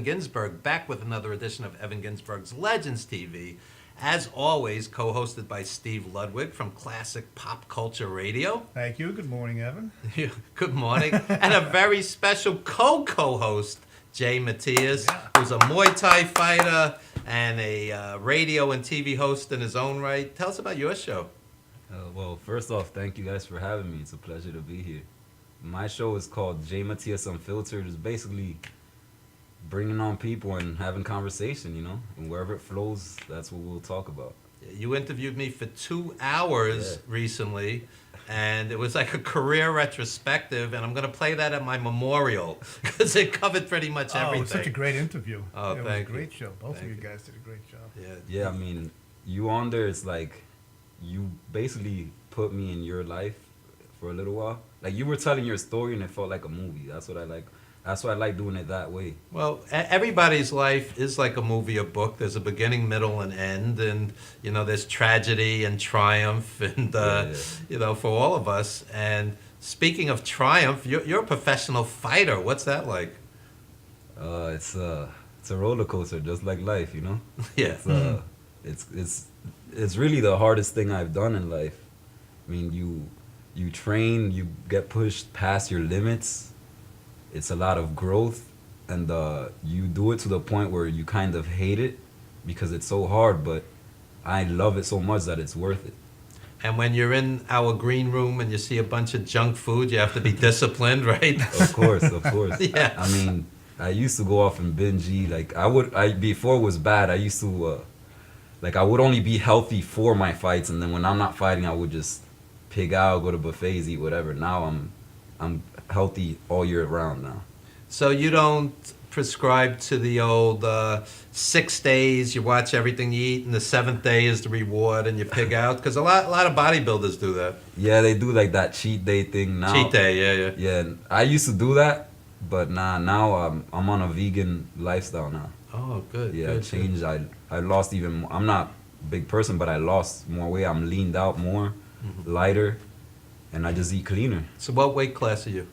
Ginsberg, back with another edition of Evan Ginsberg's Legends TV. As always, co-hosted by Steve Ludwig from Classic Pop Culture Radio. Thank you. Good morning, Evan. Good morning. And a very special co-host, Jay Matias, who's a Muay Thai fighter and a radio and TV host in his own right. Tell us about your show. Well, first off, thank you guys for having me. It's a pleasure to be here. My show is called Jay Matias Unfiltered. It's basically bringing on people and having conversation, you know, and wherever it flows, that's what we'll talk about. You interviewed me for 2 hours recently, and it was like a career retrospective, and I'm going to play that at my memorial because it covered pretty much everything. Oh, it was such a great interview. Oh, it was thank a great you. show. Both Thank of you you. guys did a great job. Yeah, I mean, you on there, it's like you basically put me in your life for a little while. Like, you were telling your story, and it felt like a movie. That's what I like. That's why I like doing it that way. Well, everybody's life is like a movie or book. There's a beginning, middle, and end, and you know, there's tragedy and triumph, and you know, for all of us. And speaking of triumph, you're a professional fighter. What's that like? It's a roller coaster, just like life, you know. Yeah. It's really the hardest thing I've done in life. I mean, you train, you get pushed past your limits. It's a lot of growth, and you do it to the point where you kind of hate it because it's so hard, but I love it so much that it's worth it. And when you're in our green room and you see a bunch of junk food, you have to be disciplined, right? Of course. Yeah. I mean, I used to go off and binge eat. Like, before it was bad, I used to, I would only be healthy for my fights, and then when I'm not fighting, I would just pig out, go to buffets, eat whatever. Now I'm healthy all year round now. So you don't prescribe to the old 6 days, you watch everything you eat, and the 7th day is the reward, and you pig out? Because a lot of bodybuilders do that. Yeah, they do like that cheat day thing now. Cheat day, yeah. Yeah, I used to do that, but now I'm on a vegan lifestyle now. Oh, good. Yeah, good, changed. I lost even more. I'm not a big person, but I lost more weight. I'm leaned out more, lighter, and I just eat cleaner. So what weight class are you?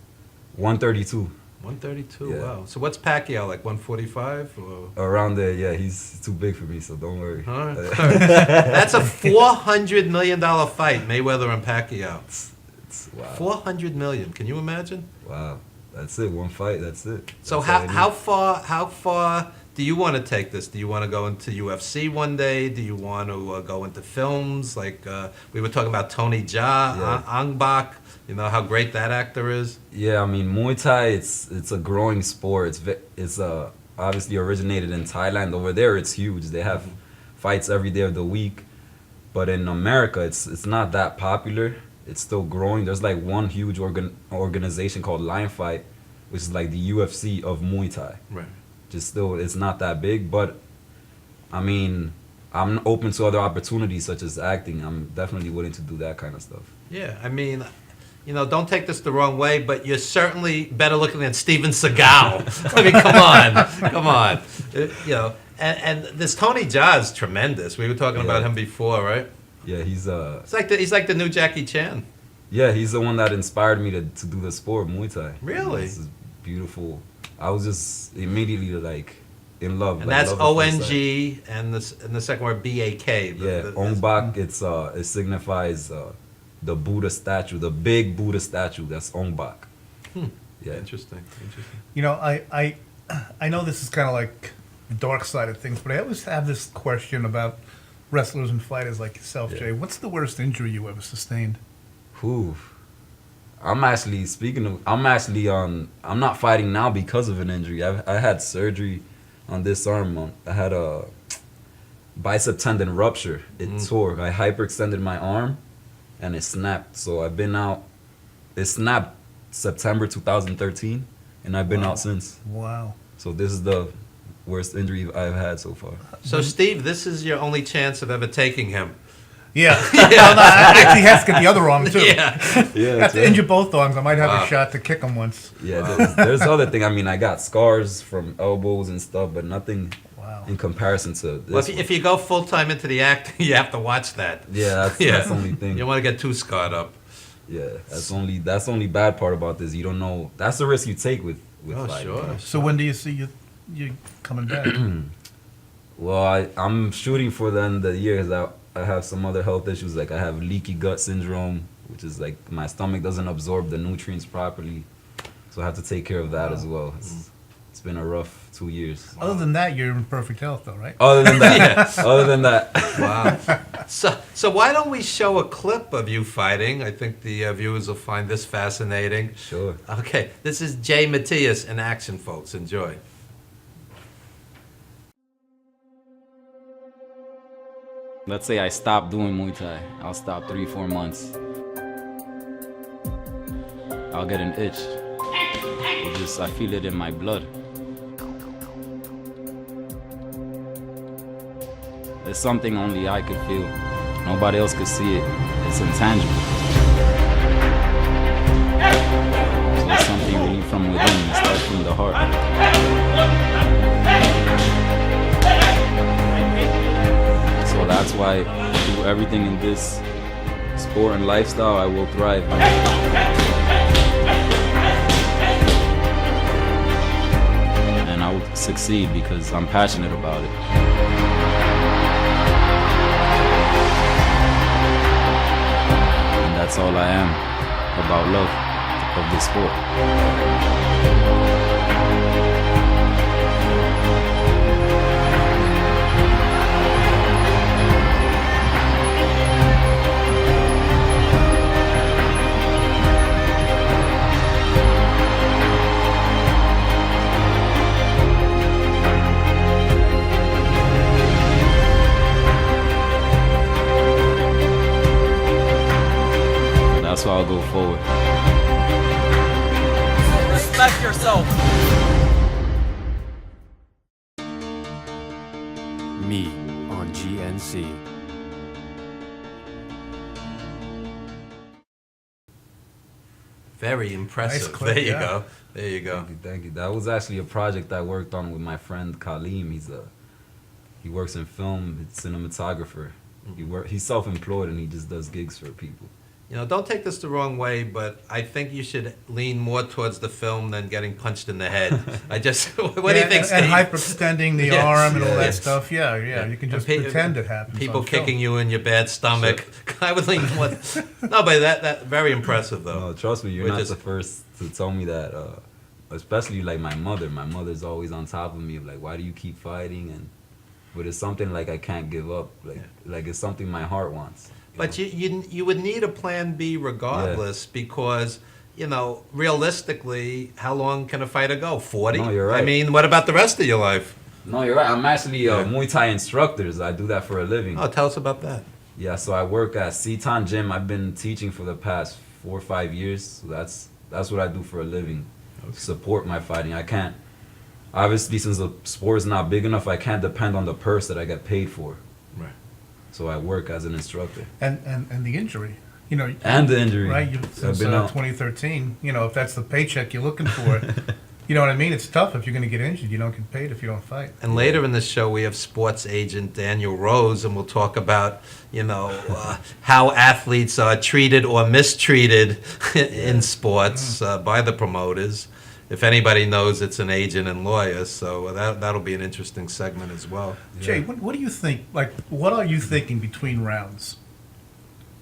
132. 132, Yeah. wow. So what's Pacquiao, like 145? Or? Around there, yeah. He's too big for me, so don't worry. All right. That's a $400 million fight, Mayweather and Pacquiao. It's wow. $400 million. Can you imagine? Wow. That's it. One fight. That's it. So That's how far do you want to take this? Do you want to go into UFC one day? Do you want to go into films? Like we were talking about Tony Jaa, Ong Bak. You know how great that actor is. Yeah, I mean, Muay Thai. It's a growing sport. It's obviously originated in Thailand. Over there, it's huge. They have fights every day of the week. But in America, it's not that popular. It's still growing. There's like one huge organization called Lion Fight, which is like the UFC of Muay Thai. Right. Just still, it's not that big, but I mean, I'm open to other opportunities such as acting. I'm definitely willing to do that kind of stuff. Yeah, I mean, you know, don't take this the wrong way, but you're certainly better looking than Steven Seagal. I mean, come on. You know, and this Tony Jaa is tremendous. We were talking about him before, right? Yeah, he's he's like the new Jackie Chan. Yeah, he's the one that inspired me to do the sport, Muay Thai. Really? This is beautiful. I was just immediately like in love. And like, that's ONG, and the second word BAK. Ong Bak. It signifies the Buddha statue, the big Buddha statue. That's Ong Bak. Yeah. Interesting. You know, I know this is kind of like the dark side of things, but I always have this question about wrestlers and fighters like yourself, Jay. What's the worst injury you ever sustained? Whew. I'm not fighting now because of an injury. I had surgery on this arm. I had a bicep tendon rupture. It tore. I hyperextended my arm, and it snapped. So I've been out. It snapped September 2013, and I've been out since. Wow. So this is the worst injury I've had so far. So Steve, this is your only chance of ever taking him. Yeah. Well, no, I actually have to get the other arm, too. Yeah. Yeah, I have to injure both arms. I might have a shot to kick them once. Yeah, there's other thing. I mean, I got scars from elbows and stuff, but nothing in comparison to this. Well, if you go full time into the acting, you have to watch that. Yeah, that's the only thing. You don't want to get too scarred up. Yeah, that's the only bad part about this. You don't know. That's the risk you take with fighting. Sure. So when do you see you coming back? Well, I'm shooting for the end of the year because I have some other health issues. Like I have leaky gut syndrome, which is like my stomach doesn't absorb the nutrients properly. So I have to take care of that as well. It's been a rough 2 years. Other than that, you're in perfect health, though, right? Other than that, other than that. Wow. So why don't we show a clip of you fighting? I think the viewers will find this fascinating. Sure. Okay, this is Jay Matias in action, folks. Enjoy. Let's say I stop doing Muay Thai. I'll stop 3-4 months. I'll get an itch. I feel it in my blood. It's something only I could feel. Nobody else could see it. It's intangible. So it's something really from within. It starts from the heart. So that's why through everything in this sport and lifestyle, I will thrive. And I will succeed because I'm passionate about it. And that's all I am, about love of this sport. That's why I'll go forward. Respect yourself. Me on GNC. Very impressive. Nice clip, There you yeah. go. There you go. Thank you, thank you. That was actually a project I worked on with my friend Kaleem. He works in film. He's a cinematographer. He's self-employed and he just does gigs for people. You know, don't take this the wrong way, but I think you should lean more towards the film than getting punched in the head. what do you think, and Steve? hyperextending the Yes, arm and all that yes. stuff. Yeah. You can just And pretend it happens. People on film. kicking you in your bad stomach. I would lean more. No, but that very impressive though. No, trust me, you're Which not is- the first to tell me that. Especially like my mother. My mother's always on top of me of like, why do you keep fighting? But it's something like I can't give up. Like it's something my heart wants. But you would need a plan B regardless because, you know, realistically, how long can a fighter go? 40? No, you're right. I mean, what about the rest of your life? No, you're right. I'm actually a Yeah. Muay Thai instructor. I do that for a living. Oh, tell us about that. Yeah, so I work at Seton Gym. I've been teaching for the past 4 or 5 years. So that's what I do for a living. Support my fighting. I can't, obviously, since the sport is not big enough, I can't depend on the purse that I get paid for. Right. So I work as an instructor. And the injury, you know. And the injury. Right, since been out. 2013, you know, if that's the paycheck you're looking for, you know what I mean? It's tough if you're going to get injured. You don't get paid if you don't fight. And later in the show, we have sports agent Daniel Rose, and we'll talk about, you know, how athletes are treated or mistreated in sports by the promoters. If anybody knows, it's an agent and lawyer, so that'll be an interesting segment as well. Jay, what do you think? Like, what are you thinking between rounds?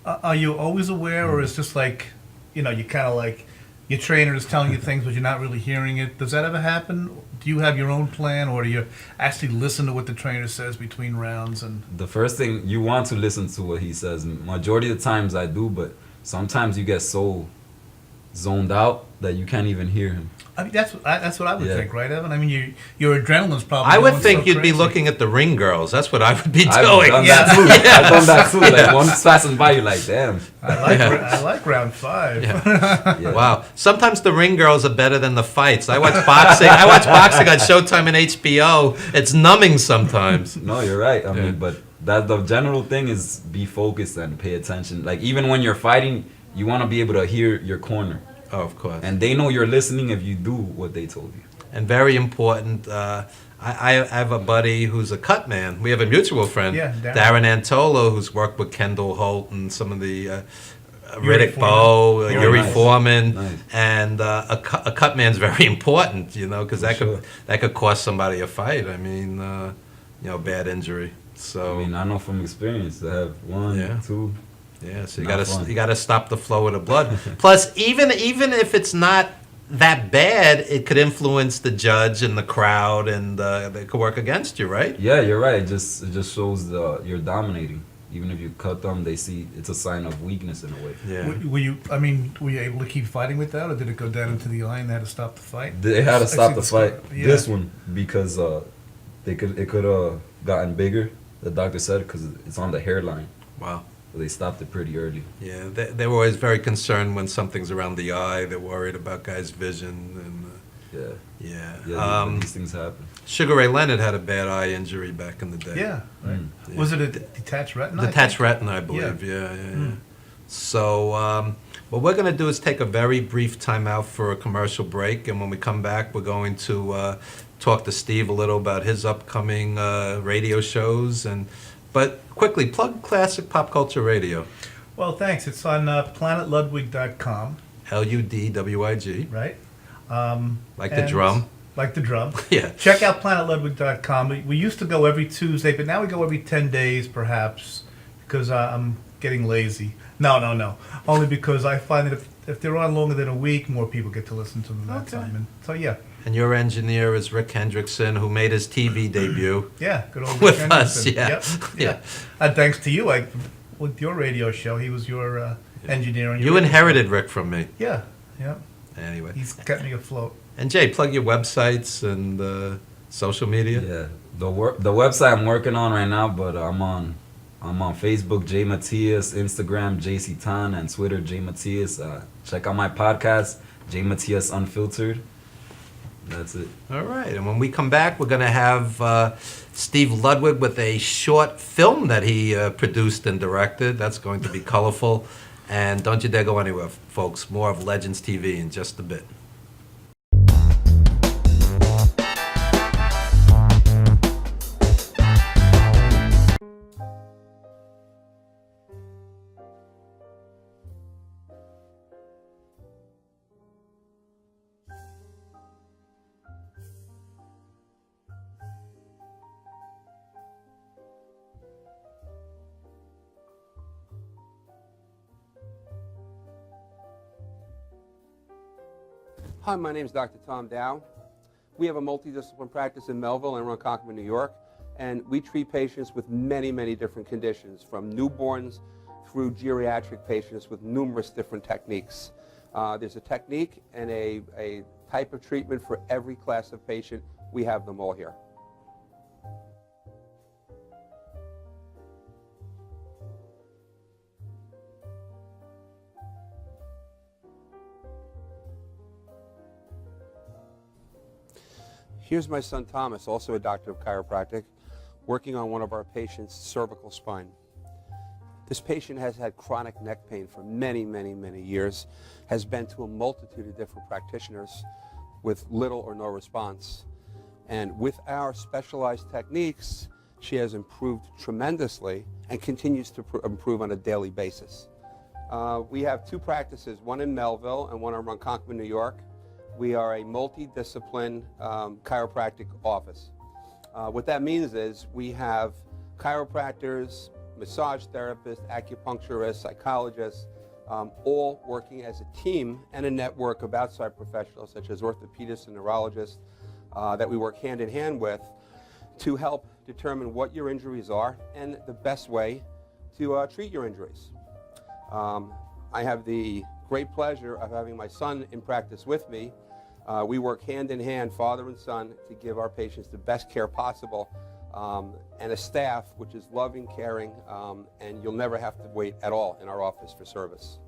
Are you always aware, or is just like, you know, you kind of like your trainer is telling you things, but you're not really hearing it? Does that ever happen? Do you have your own plan, or do you actually listen to what the trainer says between rounds? And The first thing, you want to listen to what he says. Majority of the times I do, but sometimes you get so zoned out that you can't even hear him. I mean, that's what I would Yeah. think, right, Evan? I mean, your adrenaline's probably. I would going think so you'd be crazy. looking at the ring girls. That's what I would be I've doing. done Yeah. that too. I've done that too. Like one's passing by, you're like, damn. I like round 5. Yeah. Wow. Sometimes the ring girls are better than the fights. I watch boxing. I watch boxing on Showtime and HBO. It's numbing sometimes. No, you're right. I Yeah. mean, but that the general thing is be focused and pay attention. Like even when you're fighting, you want to be able to hear your corner, Oh, of course. and they know you're listening if you do what they told you. And very important, I have a buddy who's a cut man. We have a mutual friend, Yeah, Darren Antolo, who's worked with Kendall Holt and some of the Riddick Bowe, Oh, Yuri nice. Foreman, Nice. and a cut man's very important, because that sure. could cost somebody a fight. I mean, bad injury. So I mean, I know from experience to have one, Yeah. two. yeah, so Not fun. you gotta stop the flow of the blood. Plus, even if it's not that bad, it could influence the judge and the crowd, and it could work against you, right? Yeah, you're right. It just shows you're dominating. Even if you cut them, they see it's a sign of weakness in a way. Yeah. Were you able to keep fighting with that, or did it go down into the eye and they had to stop the fight? They had to stop the fight. Yeah. This one because it could have gotten bigger. The doctor said because it's on the hairline. Wow. But they stopped it pretty early. Yeah, they were always very concerned when something's around the eye. They're worried about guys' vision, and Yeah. yeah. Yeah. These things happen. Sugar Ray Leonard had a bad eye injury back in the day. Yeah. Right. Mm. Was it a detached retina? I Detached think? retina, I believe. Yeah. Mm. So what we're going to do is take a very brief time out for a commercial break, and when we come back, we're going to talk to Steve a little about his upcoming radio shows. But quickly, plug Classic Pop Culture Radio, Well, thanks. It's on planetludwig.com, LUDWIG, right? like the And- drum. Like the drum. Yeah. Check out planetludwig.com. We used to go every Tuesday, but now we go every 10 days, perhaps, because I'm getting lazy. No. Only because I find that if they're on longer than a week, more people get to listen to them that Okay. time. And so, yeah. And your engineer is Rick Hendrickson, who made his TV debut. Yeah, good old With Rick us, Henderson. yeah. Yep, Yeah. yeah. And thanks to you, with your radio show, he was your engineer. On your You radio inherited Rick from me. show. Yeah. Anyway. He's kept me afloat. And Jay, plug your websites and social media. Yeah. The website I'm working on right now, but I'm on Facebook, J Matias, Instagram, JC Tan, and Twitter, J Matias. Check out my podcast, J Matias Unfiltered. That's it. All right. And when we come back, we're going to have Steve Ludwig with a short film that he produced and directed. That's going to be colorful. And don't you dare go anywhere, folks. More of Legends TV in just a bit. Hi, my name is Dr. Tom Dow. We have a multidisciplinary practice in Melville and Ronkonkoma, New York, and we treat patients with many, many different conditions, from newborns through geriatric patients with numerous different techniques. There's a technique and a type of treatment for every class of patient. We have them all here. Here's my son Thomas, also a doctor of chiropractic, working on one of our patients' cervical spine. This patient has had chronic neck pain for many, many, many years, has been to a multitude of different practitioners with little or no response. And with our specialized techniques, she has improved tremendously and continues to improve on a daily basis. We have two practices, one in Melville and one in Ronkonkoma, New York. We are a multidiscipline chiropractic office. What that means is we have chiropractors, massage therapists, acupuncturists, psychologists, all working as a team and a network of outside professionals such as orthopedists and neurologists that we work hand in hand with to help determine what your injuries are and the best way to treat your injuries. I have the great pleasure of having my son in practice with me. We work hand in hand, father and son, to give our patients the best care possible, and a staff which is loving, caring, and you'll never have to wait at all in our office for service.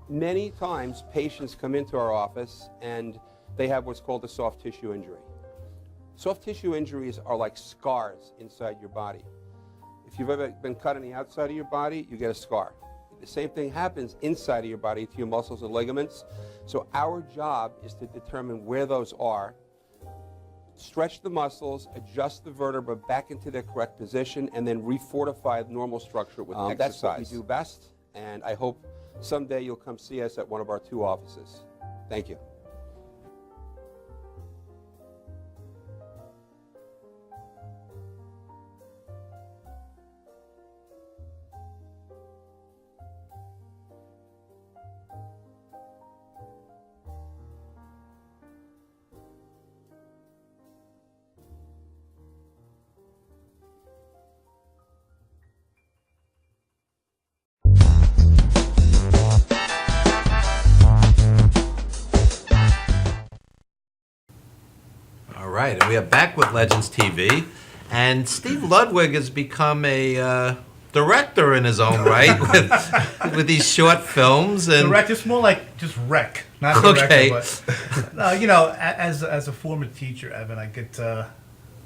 Many times patients come into our office and they have what's called a soft tissue injury. Soft tissue injuries are like scars inside your body. If you've ever been cut on the outside of your body, you get a scar. The same thing happens inside of your body to your muscles and ligaments. So our job is to determine where those are, stretch the muscles, adjust the vertebra back into their correct position, and then refortify normal structure with exercise. That's what we do best, and I hope someday you'll come see us at one of our 2 offices. Thank you. All right, and we are back with Legends TV, and Steve Ludwig has become a director in his own right with these short films. And Direct, it's more like just rec, not director. Okay. But you know, as a former teacher, Evan, I get I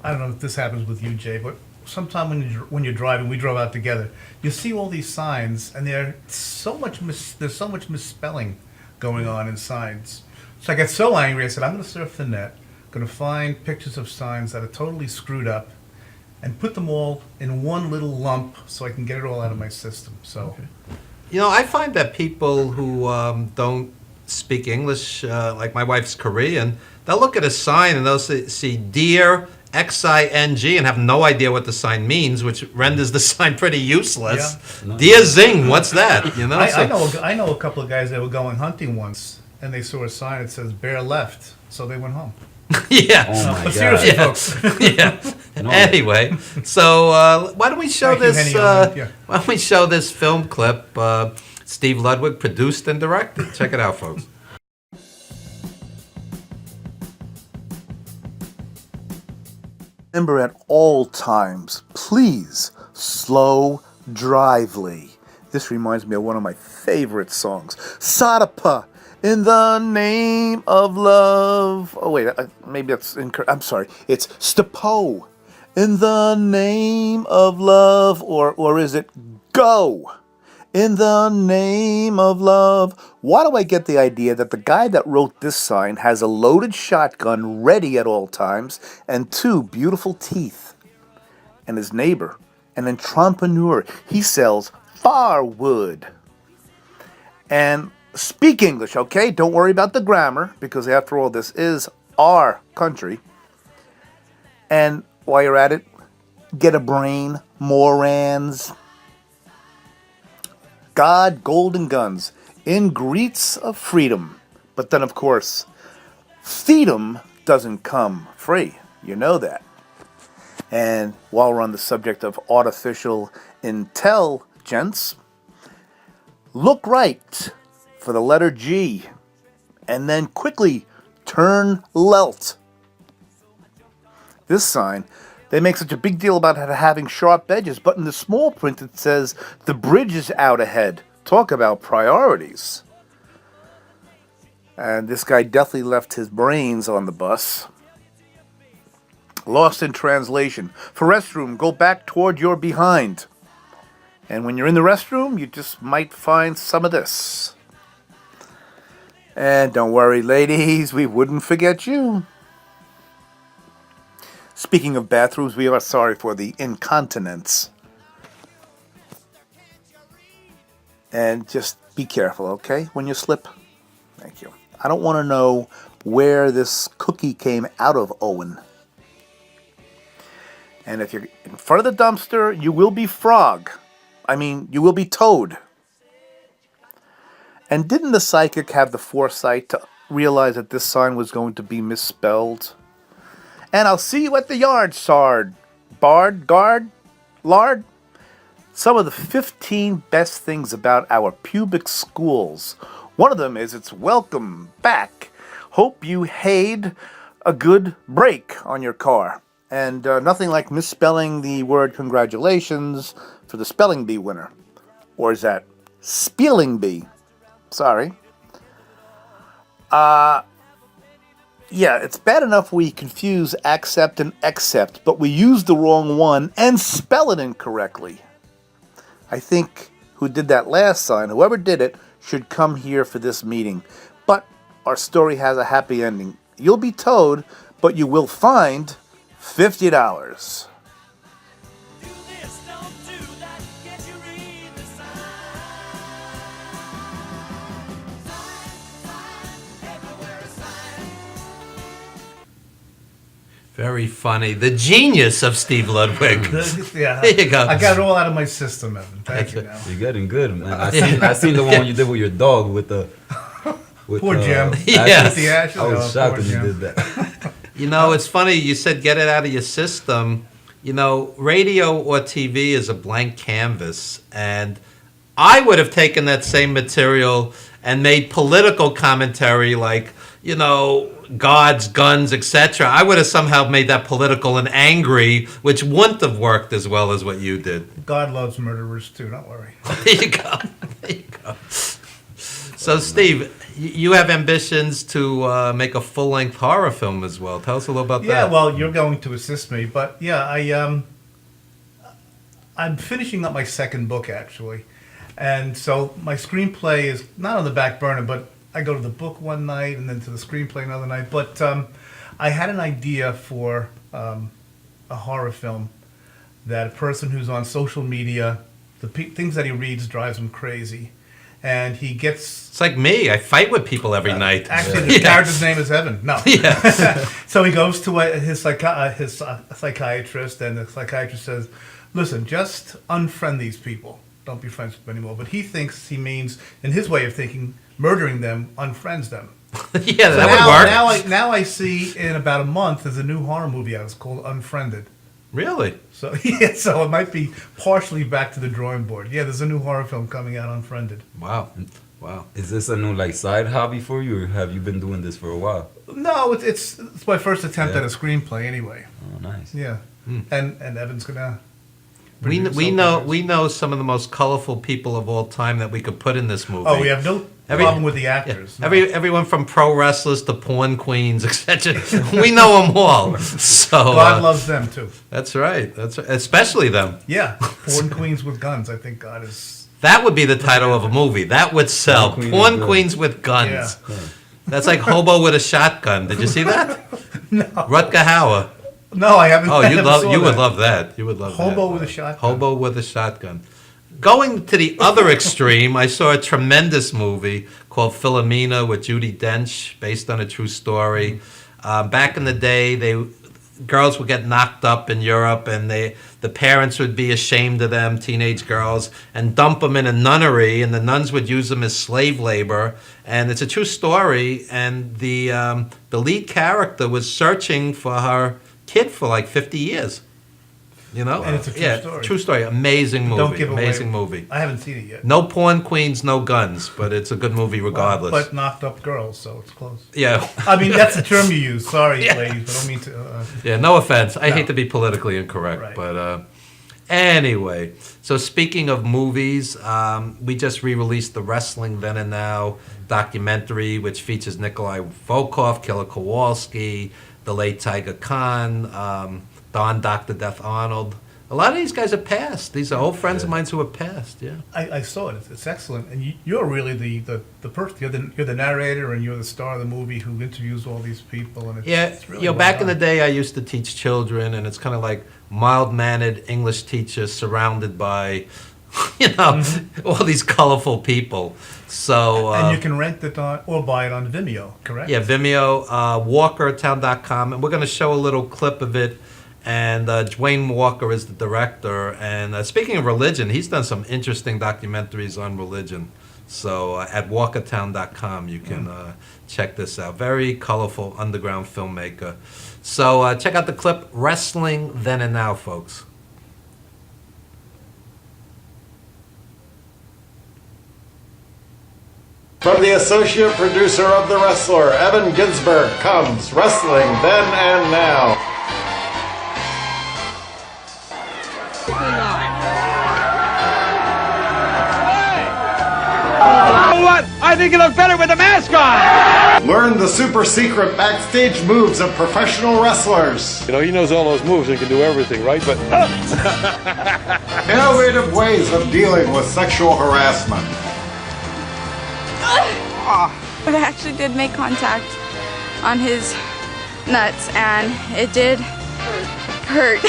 don't know if this happens with you, Jay, but sometime when you're driving, we drove out together. You see all these signs, and there's so much misspelling going on in signs. So I got so angry. I said, I'm going to surf the net, going to find pictures of signs that are totally screwed up, and put them all in one little lump so I can get it all out of my system. So. you know, I find that people who don't speak English, like my wife's Korean, they'll look at a sign and they'll see deer, X-I-N-G, and have no idea what the sign means, which renders the sign pretty useless. Yeah. Deer zing, what's that? You know, I know a couple of guys that were going hunting once, and they saw a sign that says "bear left," so they went home. yeah. Oh my But God. seriously, Yeah. folks, yeah. No. Anyway, so why don't we show Thank you, this? Henny. Yeah. Why don't we show this film clip? Steve Ludwig produced and directed. Check it out, folks. Remember at all times, please slow drively. This reminds me of one of my favorite songs, Sadapa, in the name of love. Oh wait, maybe that's incorrect. I'm sorry. It's Stapo, in the name of love, or is it Go? In the name of love. Why do I get the idea that the guy that wrote this sign has a loaded shotgun ready at all times and 2 beautiful teeth? And his neighbor, an entrepreneur, he sells firewood. And speak English, okay? Don't worry about the grammar, because after all, this is our country. And while you're at it, get a brain, morans. God, golden guns, in greets of freedom. But then, of course, freedom doesn't come free. You know that. And while we're on the subject of artificial intelligence, look right for the letter G, and then quickly turn left. This sign, they make such a big deal about it having sharp edges, but in the small print it says, the bridge is out ahead. Talk about priorities. And this guy definitely left his brains on the bus. Lost in translation. For restroom, go back toward your behind. And when you're in the restroom, you just might find some of this. And don't worry, ladies, we wouldn't forget you. Speaking of bathrooms, we are sorry for the incontinence. And just be careful, okay, when you slip. Thank you. I don't want to know where this cookie came out of, Owen. And if you're in front of the dumpster, you will be frog. I mean, you will be toad. And didn't the psychic have the foresight to realize that this sign was going to be misspelled? And I'll see you at the yard, Sard. Bard, guard, lard. Some of the 15 best things about our pubic schools. One of them is it's welcome back. Hope you had a good break on your car. And nothing like misspelling the word congratulations for the spelling bee winner. Or is that spelling bee? Sorry. Yeah, it's bad enough we confuse accept and accept, but we use the wrong one and spell it incorrectly. I think who did that last sign, whoever did it, should come here for this meeting. But our story has a happy ending. You'll be towed, but you will find $50. Very funny. The genius of Steve Ludwig. Yeah, There you go. I got it all out of my system, Evan. Thank you. That's Now. You're getting good, man. I seen the one you did with your dog with the. With, Poor Jim. Yeah. With the ashes. I was Oh, shocked poor when you Jim. did that. You know, it's funny. You said get it out of your system. You know, radio or TV is a blank canvas. And I would have taken that same material and made political commentary like, you know, gods, guns, etc. I would have somehow made that political and angry, which wouldn't have worked as well as what you did. God loves murderers too. Don't worry. There you go. There you go. So, Steve, you have ambitions to make a full-length horror film as well. Tell us a little about Yeah, that. well, you're going to assist me, but yeah, I'm finishing up my second book actually, and so my screenplay is not on the back burner, but I go to the book one night and then to the screenplay another night. But I had an idea for a horror film that a person who's on social media, things that he reads drives him crazy, and he gets. It's like me. I fight with people every night. Actually, the character's name is Evan. No. Yeah. So he goes to his psychiatrist, and the psychiatrist says, "Listen, just unfriend these people. Don't be friends with them anymore." But he thinks he means, in his way of thinking, murdering them unfriends them. Yeah, So that would work. Now I see in about a month there's a new horror movie out. It's called Unfriended. Really? So yeah, so it might be partially back to the drawing board. Yeah, there's a new horror film coming out, Unfriended. Wow. Wow. Is this a new like side hobby for you, or have you been doing this for a while? No, it's my first attempt Yeah. at a screenplay anyway. Oh, nice. Yeah, and Evan's gonna. We produce know something. we know some of the most colorful people of all time that we could put in this movie. Oh, we have no Every- problem with the Yeah. actors. No. Everyone from pro wrestlers to porn queens, etc. We know them all. So God loves them too. that's right. That's right. Especially them. Yeah, porn queens with guns. I think God is. That would be the title of a movie. That would sell. Porn queen Porn with queens with guns. Yeah. That's like hobo with a shotgun. Did you see that? No, Rutger Hauer. no, I haven't. Oh, I you never love. saw You would that. love that. You would love that. Hobo with a shotgun. Hobo with a shotgun. Going to the other extreme, I saw a tremendous movie called Philomena with Judi Dench, based on a true story. Back in the day, girls would get knocked up in Europe, and the parents would be ashamed of them, teenage girls, and dump them in a nunnery, and the nuns would use them as slave labor. And it's a true story, and the lead character was searching for her kid for like 50 years. You know, And it's a true yeah, story. true story. Amazing movie. Don't give away. Amazing movie. I haven't seen it yet. No porn queens, no guns, but it's a good movie regardless. But knocked up girls, so it's close. yeah, I mean, that's the term you use. Sorry, Yeah. ladies, but I don't mean to. yeah. No offense. I No. hate to be politically incorrect, Right. but anyway. So speaking of movies, we just re-released the Wrestling Then and Now documentary, which features Nikolai Volkov, Killer Kowalski, the late Tiger Khan, Don Dr. Death Arnold. A lot of these guys have passed. These are old friends of mine who have passed. Yeah. I saw it. It's excellent, and you're really the person. You're the narrator, and you're the star of the movie who interviews all these people. And it's, Yeah, it's really you know, well back in the done. day, I used to teach children, and it's kind of like mild-mannered English teachers surrounded by, all these colorful people. So And you can rent it on or buy it on Vimeo, correct? yeah, Vimeo, WalkerTown.com, and we're going to show a little clip of it. And Dwayne Walker is the director. And speaking of religion, he's done some interesting documentaries on religion. So at WalkerTown.com, you can check this out. Very colorful underground filmmaker. So check out the clip, Wrestling Then and Now, folks. From the associate producer of The Wrestler, Evan Ginsberg, comes Wrestling Then and Now. What? I think you look better with a mask on! Learn the super secret backstage moves of professional wrestlers. You know, he knows all those moves and can do everything, right? But Innovative ways of dealing with sexual harassment. But I actually did make contact on his nuts, and it did hurt.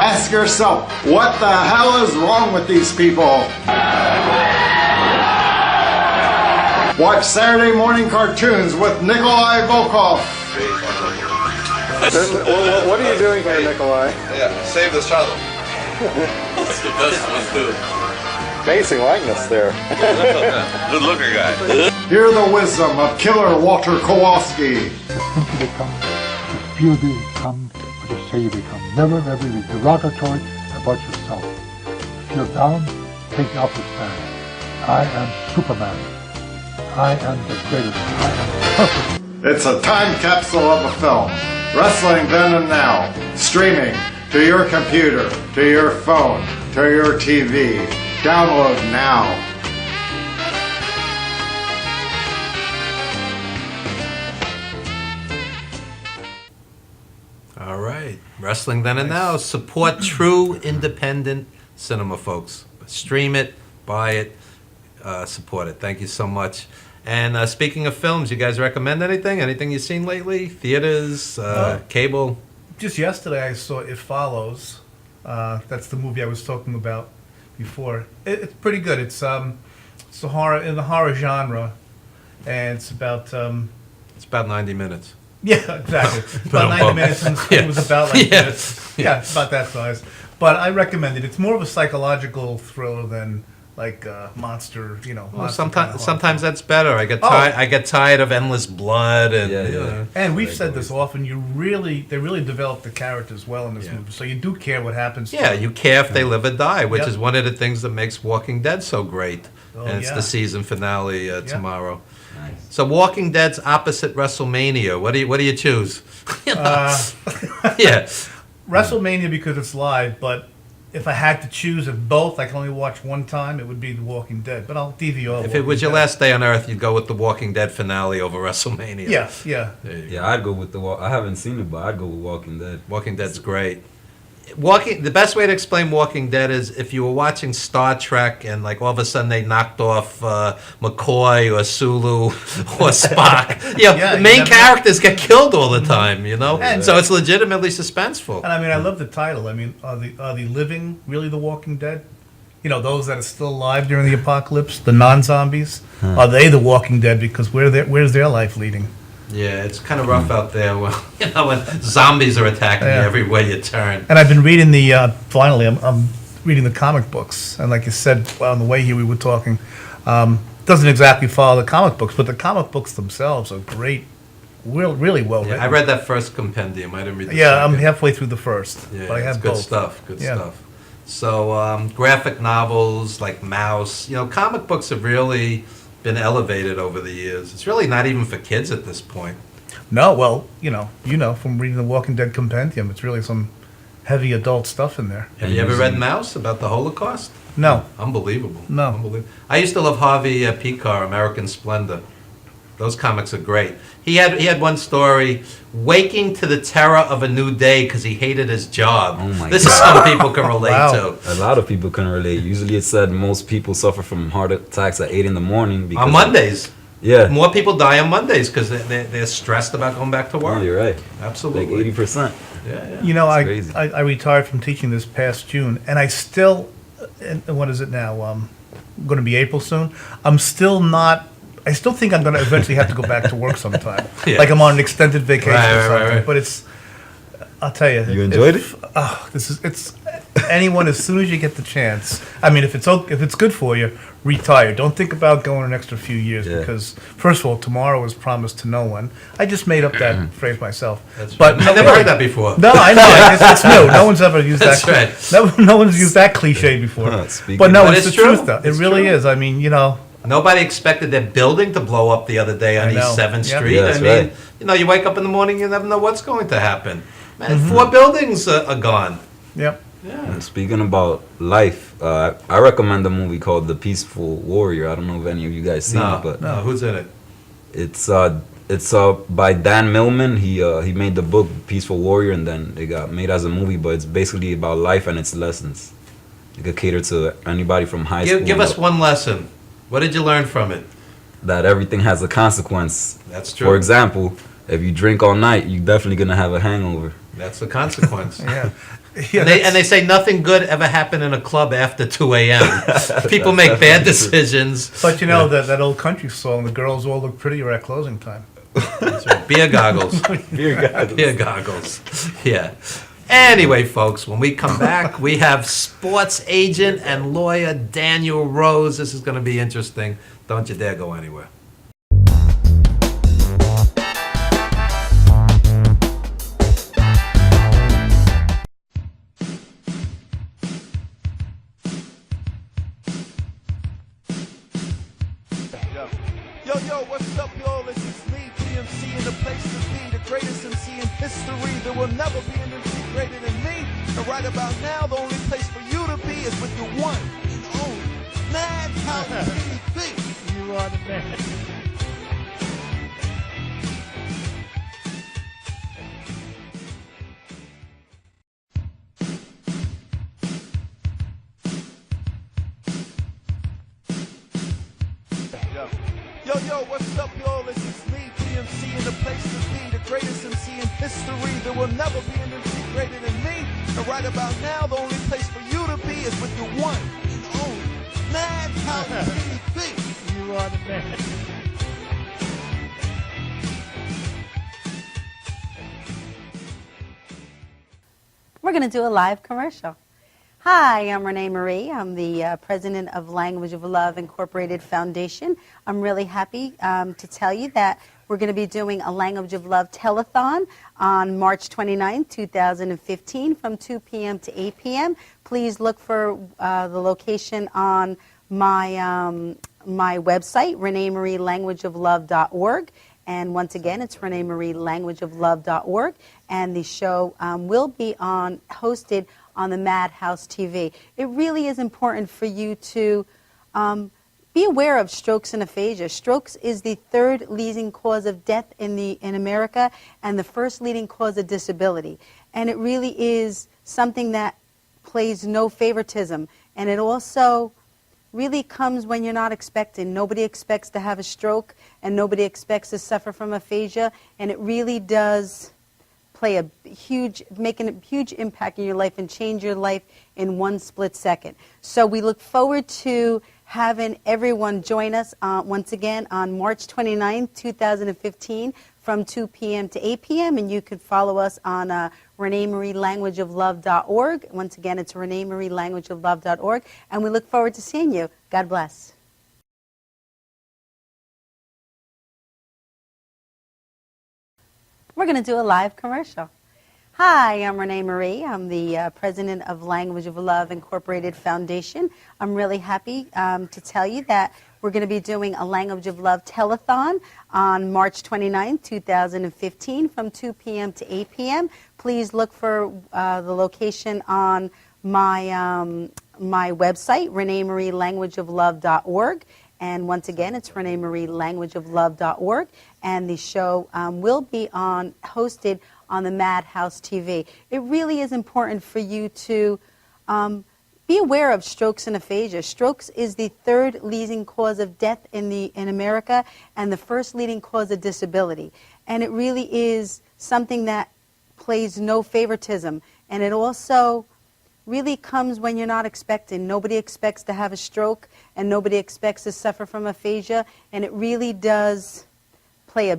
Ask yourself, what the hell is wrong with these people? Watch Saturday morning cartoons with Nikolai Volkov. What are you doing here, Nikolai? Yeah, save the shuttle. That's the best one too. Amazing likeness there. Good looker guy. Hear the wisdom of killer Walter Kowalski. Think you become, you feel you become, what you say you become. Never ever be derogatory about yourself. If you're down, take the upper stand. I am Superman. I am the greatest. I am perfect. It's a time capsule of a film. Wrestling Then and Now. Streaming to your computer, to your phone, to your TV. Download now. All right. Wrestling Then and Now. Support true independent cinema, folks. Stream it, buy it, support it. Thank you so much. And speaking of films, you guys recommend anything? Anything you've seen lately? Theaters, cable? Just yesterday I saw It Follows. That's the movie I was talking about before. It's pretty good. It's a horror, in the horror genre, and it's about... It's about 90 minutes. Yeah, exactly. About 90 minutes, and the screen was about like this. Yeah, it's about that size. But I recommend it. It's more of a psychological thriller than like monster, Well, monster sometimes that's better. I get tired of endless blood and And we've said this often. They really develop the characters well in this movie, so you do care what happens. Yeah, to them. you care if they live or die, which Yep. is one of the things that makes Walking Dead so great. Oh, And it's yeah. the season finale tomorrow. Nice. So Walking Dead's opposite WrestleMania. What do you choose? Yeah. WrestleMania because it's live, but if I had to choose of both, I can only watch one time. It would be The Walking Dead, but I'll DVR. If it was your last day on Earth, you'd go with the Walking Dead finale over WrestleMania. Yeah. Yeah, I'd go with I haven't seen it, but I'd go with Walking Dead. Walking Dead's great. The best way to explain Walking Dead is if you were watching Star Trek and like all of a sudden they knocked off McCoy or Sulu or Spock. The main characters get killed all the time, And so it's legitimately suspenseful. And I mean, I love the title. I mean, are the living really the Walking Dead? Those that are still alive during the apocalypse, the non-zombies. Are they the Walking Dead? Because where's their life leading? Yeah, it's kind of rough out there. Well, when zombies are attacking you everywhere you turn. And I've been reading finally, I'm reading the comic books. And like you said, on the way here we were talking, doesn't exactly follow the comic books, but the comic books themselves are great, really well written. I read that first compendium. I didn't read the Yeah, second. I'm halfway through the first, Yeah, but I have it's good both. stuff. Good stuff. So graphic novels like Mouse, comic books have really been elevated over the years. It's really not even for kids at this point. No, well, from reading the Walking Dead compendium, it's really some heavy adult stuff in there. Have you ever read Mouse about the Holocaust? No. Unbelievable. No. Unbelievable. I used to love Harvey Pekar, American Splendor. Those comics are great. He had one story, waking to the terror of a new day because he hated his job. Oh my This God. is something people can relate to. A lot of people can relate. Usually it said most people suffer from heart attacks at 8 in the morning. Because On Mondays. Yeah. More people die on Mondays because they're stressed about going back to work. Oh, you're right. Absolutely. Like 80%. Yeah. I retired from teaching this past June, and I still, and what is it now? Going to be April soon. I still think I'm going to eventually have to go back to work sometime. Yeah. Like I'm on an extended vacation or something. Right. But I'll tell you. You enjoyed it? It's anyone as soon as you get the chance. I mean, if it's good for you, retire. Don't think about going an extra few years because first of all, tomorrow is promised to no one. I just made up that phrase myself. That's but right. I've never heard that before. No, I know it's new. No one's ever used That's that. right. No one's used that cliche before. Speaking But no, But it's it's the true. truth though. It It's really true. is. I mean, Nobody expected their building to blow up the other day on I know. East 7th Yep. Street. Yeah, that's I mean, right. you wake up in the morning, you never know what's going to happen. Man, 4 buildings are gone. Yep. Yeah. Speaking about life, I recommend a movie called The Peaceful Warrior. I don't know if any of you guys seen it, but No, who's in it? it's by Dan Millman. He made the book Peaceful Warrior, and then it got made as a movie. But it's basically about life and its lessons. It could cater to anybody from high school. Give us one lesson. What did you learn from it? That everything has a consequence. That's true. For example, if you drink all night, you're definitely gonna have a hangover. That's the consequence. Yeah. And they say nothing good ever happened in a club after 2 a.m. People make bad decisions. But you know that old country song, the girls all look prettier at closing time. That's right. Beer goggles. Beer goggles. Beer goggles. Yeah. Anyway, folks, when we come back, we have sports agent and lawyer Daniel Rose. This is going to be interesting. Don't you dare go anywhere. Yo, what's up, y'all? This is me, PMC, in the place to be, the greatest MC in history. There will never be an MC greater than me. And right about now, the only place for you to be is with the one and only MadHouseTV. You are the man. Yo, what's up, y'all? This is me, PMC, in the place to be, the greatest MC in history. There will never be an MC greater than me. And right about now, the only place for you to be is with the one and only MadHouseTV. You are the man. We're going to do a live commercial. Hi, I'm Renee Marie. I'm the president of Language of Love Incorporated Foundation. I'm really happy to tell you that we're going to be doing a Language of Love telethon on March 29, 2015 from 2 p.m. to 8 p.m. Please look for the location on my website, ReneeMarieLanguageOfLove.org. And once again, it's ReneeMarieLanguageOfLove.org. And the show will be hosted on the MadHouseTV. It really is important for you to be aware of strokes and aphasia. Strokes is the third leading cause of death in America and the first leading cause of disability. And it really is something that plays no favoritism. And it also really comes when you're not expecting. Nobody expects to have a stroke, and nobody expects to suffer from aphasia. And it really does make a huge impact in your life and change your life in one split second. So we look forward to having everyone join us once again on March 29, 2015 from 2 p.m. to 8 p.m. And you can follow us on ReneeMarieLanguageOfLove.org. Once again, it's ReneeMarieLanguageOfLove.org. And we look forward to seeing you. God bless. We're going to do a live commercial. Hi, I'm Renee Marie. I'm the president of Language of Love Incorporated Foundation. I'm really happy to tell you that we're going to be doing a Language of Love telethon on March 29, 2015 from 2 p.m. to 8 p.m. Please look for the location on my website, ReneeMarieLanguageOfLove.org. And once again, it's ReneeMarieLanguageOfLove.org. And the show will be hosted on the MadHouseTV. It really is important for you to be aware of strokes and aphasia. Strokes is the third leading cause of death in America and the first leading cause of disability. And it really is something that plays no favoritism. And it also really comes when you're not expecting. Nobody expects to have a stroke, and nobody expects to suffer from aphasia. And it really does make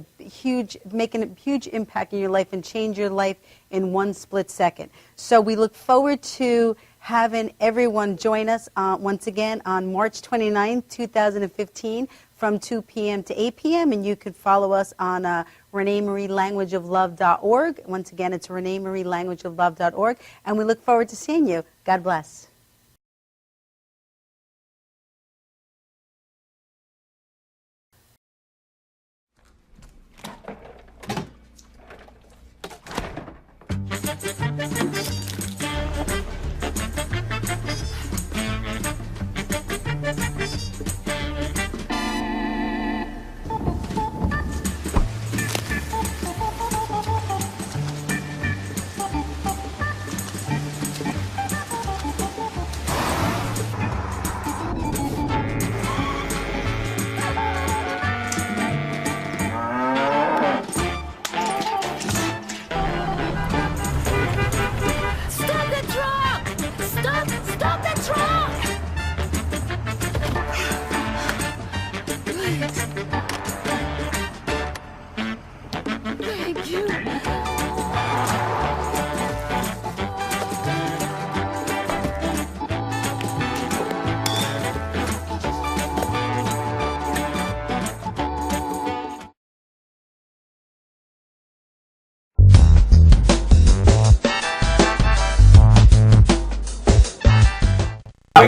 a huge impact in your life and change your life in one split second. So we look forward to having everyone join us once again on March 29, 2015 from 2 p.m. to 8 p.m. And you can follow us on ReneeMarieLanguageOfLove.org. Once again, it's ReneeMarieLanguageOfLove.org. And we look forward to seeing you. God bless.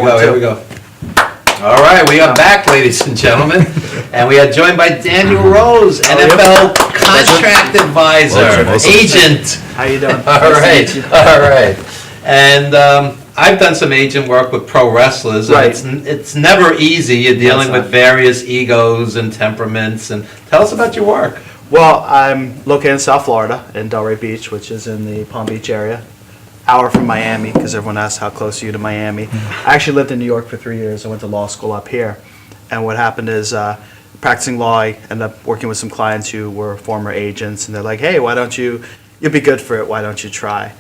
go, here we go. All right, we are back, ladies and gentlemen, and we are joined by Daniel Rose, NFL contract advisor, agent. How you doing? All right. And I've done some agent work with pro wrestlers, and it's never easy. You're dealing with various egos and temperaments. And tell us about your work. Well, I'm located in South Florida, in Delray Beach, which is in the Palm Beach area. Hour from Miami, because everyone asks how close are you to Miami. I actually lived in New York for 3 years. I went to law school up here. And what happened is, practicing law, I ended up working with some clients who were former agents, and they're like, hey, why don't you'll be good for it, why don't you try?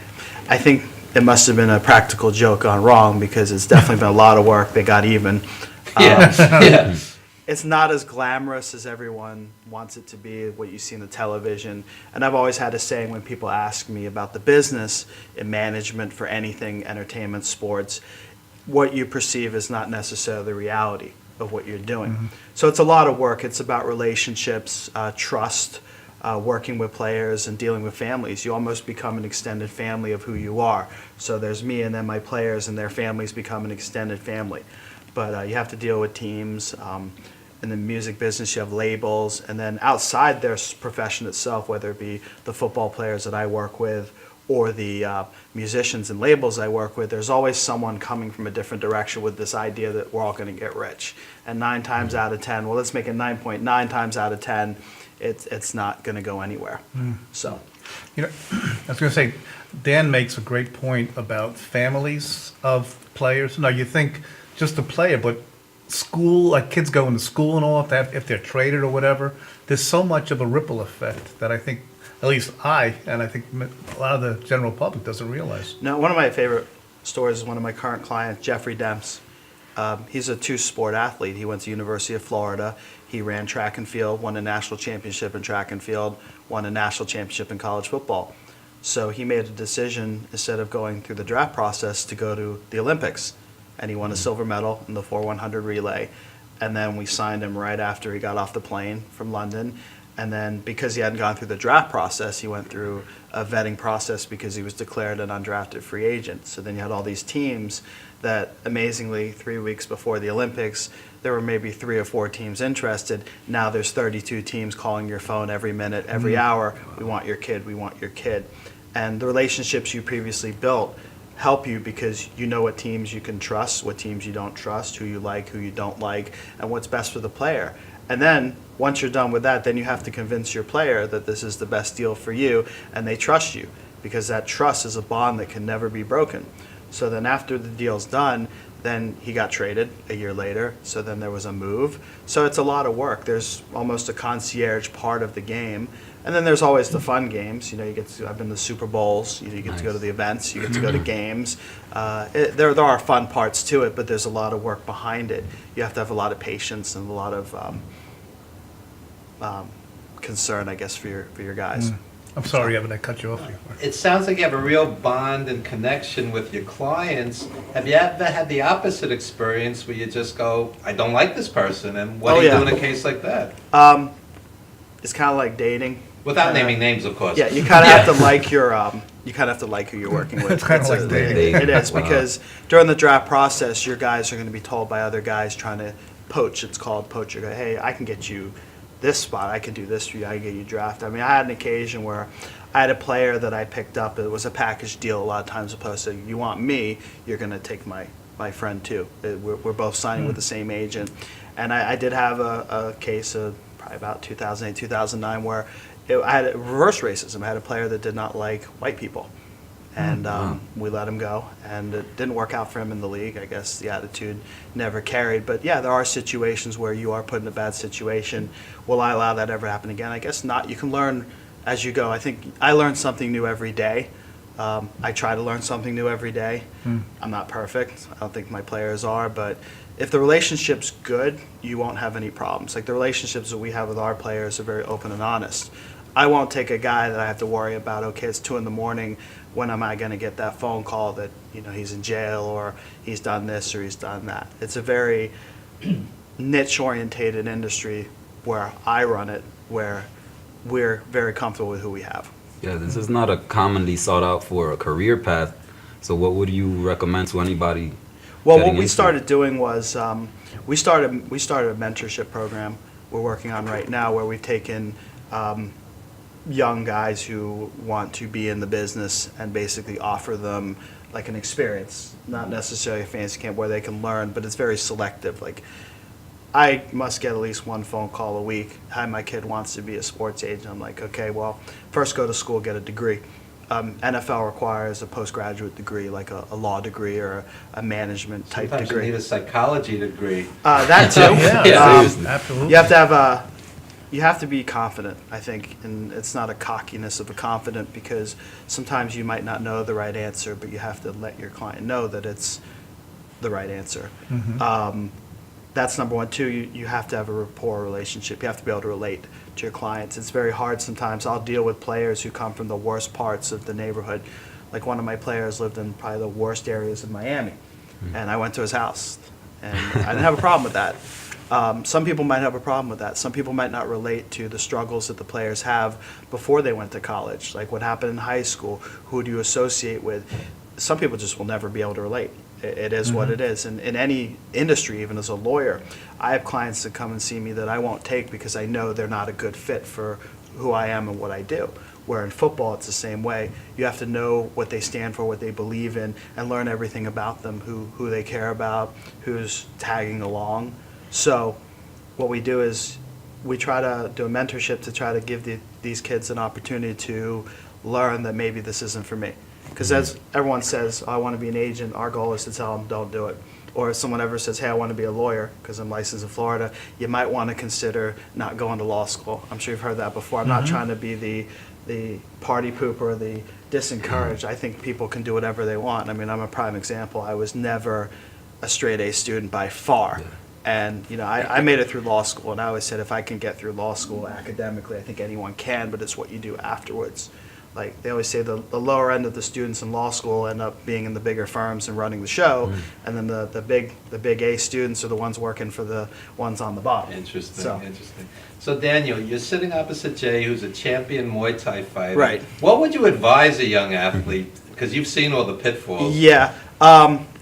I think it must have been a practical joke gone wrong, because it's definitely been a lot of work. They got even. Yeah. It's not as glamorous as everyone wants it to be, what you see in the television. And I've always had a saying when people ask me about the business and management for anything, entertainment, sports, what you perceive is not necessarily the reality of what you're doing. So it's a lot of work. It's about relationships, trust, working with players and dealing with families. You almost become an extended family of who you are. So there's me, and then my players and their families become an extended family. But you have to deal with teams. In the music business, you have labels. And then outside their profession itself, whether it be the football players that I work with or the musicians and labels I work with, there's always someone coming from a different direction with this idea that we're all going to get rich. And 9 times out of 10, well, let's make it 9.9 times out of 10, it's not going to go anywhere. So, I was going to say, Dan makes a great point about families of players. Now, you think just a player, but school, like kids going to school and all of that, if they're traded or whatever, there's so much of a ripple effect that I think, at least and I think a lot of the general public doesn't realize. Now, one of my favorite stories is one of my current clients, Jeffrey Demps. He's a 2-sport athlete. He went to University of Florida. He ran track and field, won a national championship in track and field, won a national championship in college football. So he made a decision, instead of going through the draft process, to go to the Olympics. And he won a silver medal in the 4x100 relay. And then we signed him right after he got off the plane from London. And then because he hadn't gone through the draft process, he went through a vetting process because he was declared an undrafted free agent. So then you had all these teams that, amazingly, 3 weeks before the Olympics, there were maybe 3 or 4 teams interested. Now there's 32 teams calling your phone every minute, every hour. We want your kid, we want your kid. And the relationships you previously built help you because you know what teams you can trust, what teams you don't trust, who you like, who you don't like, and what's best for the player. And then once you're done with that, then you have to convince your player that this is the best deal for you, and they trust you, because that trust is a bond that can never be broken. So then after the deal's done, then he got traded a year later, so then there was a move. So it's a lot of work. There's almost a concierge part of the game. And then there's always the fun games. You know, I've been to the Super Bowls. You get to go to the events. You get to go to games. There are fun parts to it, but there's a lot of work behind it. You have to have a lot of patience and a lot of concern, I guess, for your guys. I'm sorry, Evan, I cut you off. It sounds like you have a real bond and connection with your clients. Have you ever had the opposite experience where you just go, I don't like this person, and what do you do in a case like that? It's kind of like dating. Without naming names, of course. Yeah, you kind of have to like you kind of have to like who you're working with. It's kind of like dating. It is, because during the draft process, your guys are going to be told by other guys trying to poach. It's called poach. You go, hey, I can get you this spot. I can do this for you. I can get you drafted. I mean, I had an occasion where I had a player that I picked up. It was a package deal a lot of times, opposed to, you want me, you're going to take my friend too. We're both signing with the same agent. And I did have a case of probably about 2008, 2009, where I had reverse racism. I had a player that did not like white people. And we let him go. And it didn't work out for him in the league. I guess the attitude never carried. But yeah, there are situations where you are put in a bad situation. Will I allow that ever happen again? I guess not. You can learn as you go. I think I learn something new every day. I try to learn something new every day. I'm not perfect. I don't think my players are. But if the relationship's good, you won't have any problems. Like the relationships that we have with our players are very open and honest. I won't take a guy that I have to worry about, okay, it's 2 a.m, when am I going to get that phone call that, you know, he's in jail or he's done this or he's done that. It's a very niche-orientated industry where I run it, where we're very comfortable with who we have. Yeah, this is not a commonly sought out for a career path. So what would you recommend to anybody Well, getting what we into started doing was we started a mentorship program we're working on right now where we've taken young guys who want to be in the business and basically offer them like an experience, not necessarily a fancy camp where they can learn, but it's very selective. Like I must get at least one phone call a week. Hi, my kid wants to be a sports agent. I'm like, okay, well, first go to school, get a degree. NFL requires a postgraduate degree, like a law degree or a management type Sometimes degree. you need a psychology degree. That too. Absolutely. You have to have you have to be confident, I think, and it's not a cockiness of a confident because sometimes you might not know the right answer, but you have to let your client know that it's the right answer. That's number one. Two, you have to have a rapport relationship. You have to be able to relate to your clients. It's very hard sometimes. I'll deal with players who come from the worst parts of the neighborhood. Like one of my players lived in probably the worst areas of Miami, and I went to his house, and I didn't have a problem with that. Some people might have a problem with that. Some people might not relate to the struggles that the players have before they went to college, like what happened in high school, who do you associate with. Some people just will never be able to relate. It is what it is. And in any industry, even as a lawyer, I have clients that come and see me that I won't take because I know they're not a good fit for who I am and what I do. Where in football, it's the same way. You have to know what they stand for, what they believe in, and learn everything about them, who they care about, who's tagging along. So what we do is we try to do a mentorship to try to give these kids an opportunity to learn that maybe this isn't for me. Because as everyone says, I want to be an agent, our goal is to tell them don't do it. Or if someone ever says, hey, I want to be a lawyer because I'm licensed in Florida, you might want to consider not going to law school. I'm sure you've heard that before. I'm not trying to be the party pooper or the disencouraged. I think people can do whatever they want. I mean, I'm a prime example. I was never a straight A student by far. And, you know, I made it through law school, and I always said if I can get through law school academically, I think anyone can, but it's what you do afterwards. Like they always say, the lower end of the students in law school end up being in the bigger firms and running the show, and then the big A students are the ones working for the ones on the bottom. Interesting. So Daniel, you're sitting opposite Jay, who's a champion Muay Thai fighter. Right. What would you advise a young athlete? Because you've seen all the pitfalls. Yeah,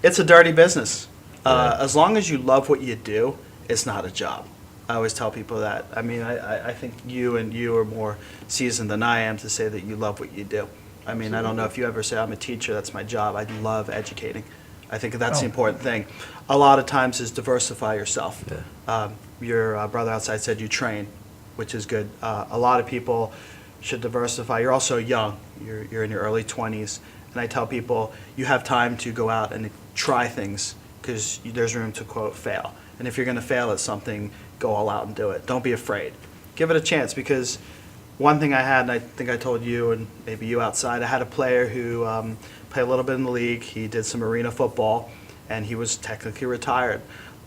it's a dirty business. As long as you love what you do, it's not a job. I always tell people that. I mean, I think you are more seasoned than I am to say that you love what you do. I mean, I don't know if you ever say, I'm a teacher, that's my job. I love educating. I think that's the important thing. A lot of times is diversify yourself. Your brother outside said you train, which is good. A lot of people should diversify. You're also young. You're in your early 20s. And I tell people, you have time to go out and try things because there's room to, quote, fail. And if you're going to fail at something, go all out and do it. Don't be afraid. Give it a chance because one thing I had, and I think I told you and maybe you outside, I had a player who played a little bit in the league. He did some arena football, and he was technically retired.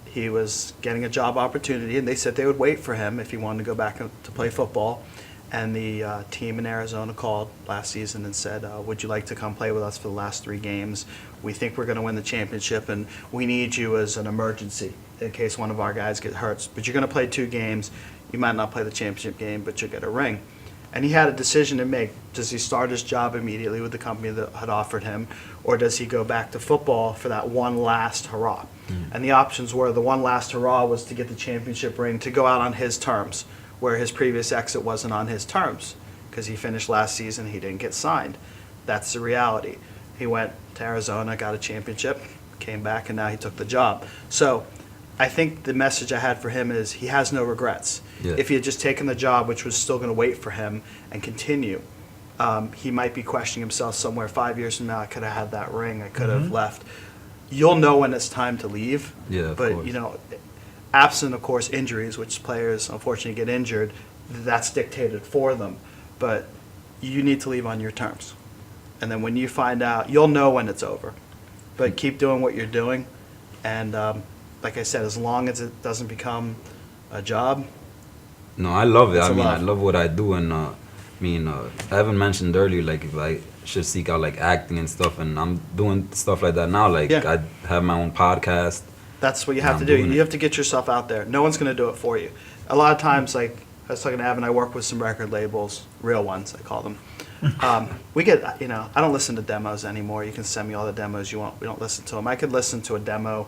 He was getting a job opportunity, and they said they would wait for him if he wanted to go back to play football. And the team in Arizona called last season and said, would you like to come play with us for the last 3 games? We think we're going to win the championship, and we need you as an emergency in case one of our guys gets hurt. But you're going to play 2 games. You might not play the championship game, but you'll get a ring. And he had a decision to make. Does he start his job immediately with the company that had offered him, or does he go back to football for that one last hurrah? And the options were the one last hurrah was to get the championship ring, to go out on his terms, where his previous exit wasn't on his terms because he finished last season, he didn't get signed. That's the reality. He went to Arizona, got a championship, came back, and now he took the job. So I think the message I had for him is he has no regrets. If he had just taken the job, which was still going to wait for him and continue, he might be questioning himself somewhere 5 years from now, I could have had that ring, I could have left. You'll know when it's time to leave, but you know, absent, of course, injuries, which players unfortunately get injured, that's dictated for them. But you need to leave on your terms. And then when you find out, you'll know when it's over. But keep doing what you're doing. And like I said, as long as it doesn't become a job. No, I love it. I mean, love. I love what I do. And I haven't mentioned earlier, like, if I should seek out, like, acting and stuff. And I'm doing stuff like that now. Like, I have my own podcast. That's what you have to do. You have to get yourself out there. No one's going to do it for you. A lot of times, like, I was talking to Evan, I work with some record labels, real ones, I call them. We get, you know, I don't listen to demos anymore. You can send me all the demos you want. We don't listen to them. I could listen to a demo.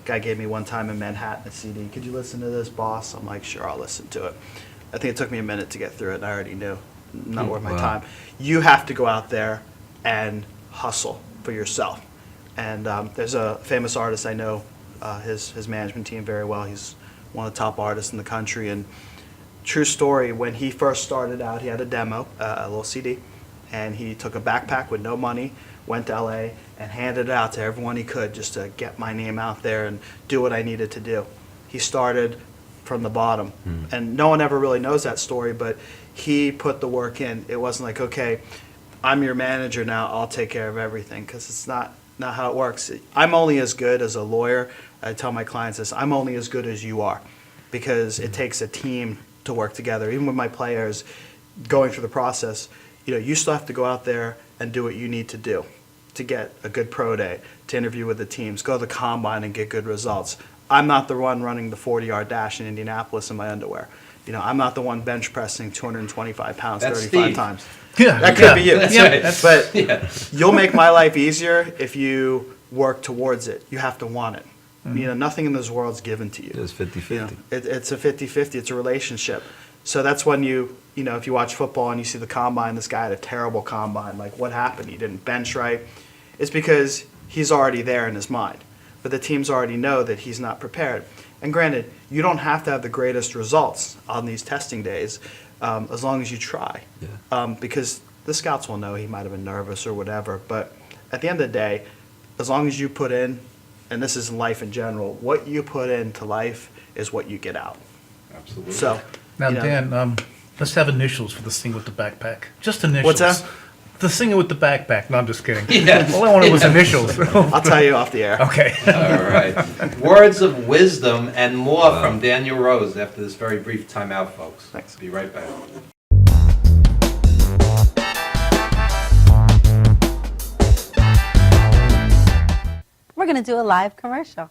Guy gave me one time in Manhattan a CD. Could you listen to this, boss? I'm like, sure, I'll listen to it. I think it took me a minute to get through it, and I already knew. Not worth my time. You have to go out there and hustle for yourself. And there's a famous artist I know, his management team very well. He's one of the top artists in the country. And true story, when he first started out, he had a demo, a little CD, and he took a backpack with no money, went to LA, and handed it out to everyone he could just to get my name out there and do what I needed to do. He started from the bottom, and no one ever really knows that story, but he put the work in. It wasn't like, okay, I'm your manager now, I'll take care of everything, because it's not how it works. I'm only as good as a lawyer. I tell my clients this, I'm only as good as you are, because it takes a team to work together. Even with my players going through the process, you know, you still have to go out there and do what you need to do to get a good pro day, to interview with the teams, go to the combine and get good results. I'm not the one running the 40-yard dash in Indianapolis in my underwear. You know, I'm not the one bench pressing 225 pounds That's 35 Steve. times. Yeah, that could be you. That's right. But you'll make my life easier if you work towards it. You have to want it. You know, nothing in this world's given to you. It's 50-50. You know, it's a 50-50. It's a relationship. So that's when you know, if you watch football and you see the combine, this guy had a terrible combine. Like, what happened? He didn't bench right. It's because he's already there in his mind. But the teams already know that he's not prepared. And granted, you don't have to have the greatest results on these testing days as long as you try. Because the scouts will know he might have been nervous or whatever. But at the end of the day, as long as you put in, and this is life in general, what you put into life is what you get out. Absolutely. So, Now, you know, Dan, let's have initials for the singer with the backpack. Just initials. What's that? The singer with the backpack. No, I'm just kidding. Yeah. All I wanted was initials. I'll tell you off the air. Okay. All right. Words of wisdom and more from Daniel Rose after this very brief timeout, folks. Thanks. Be right back. We're going to do a live commercial.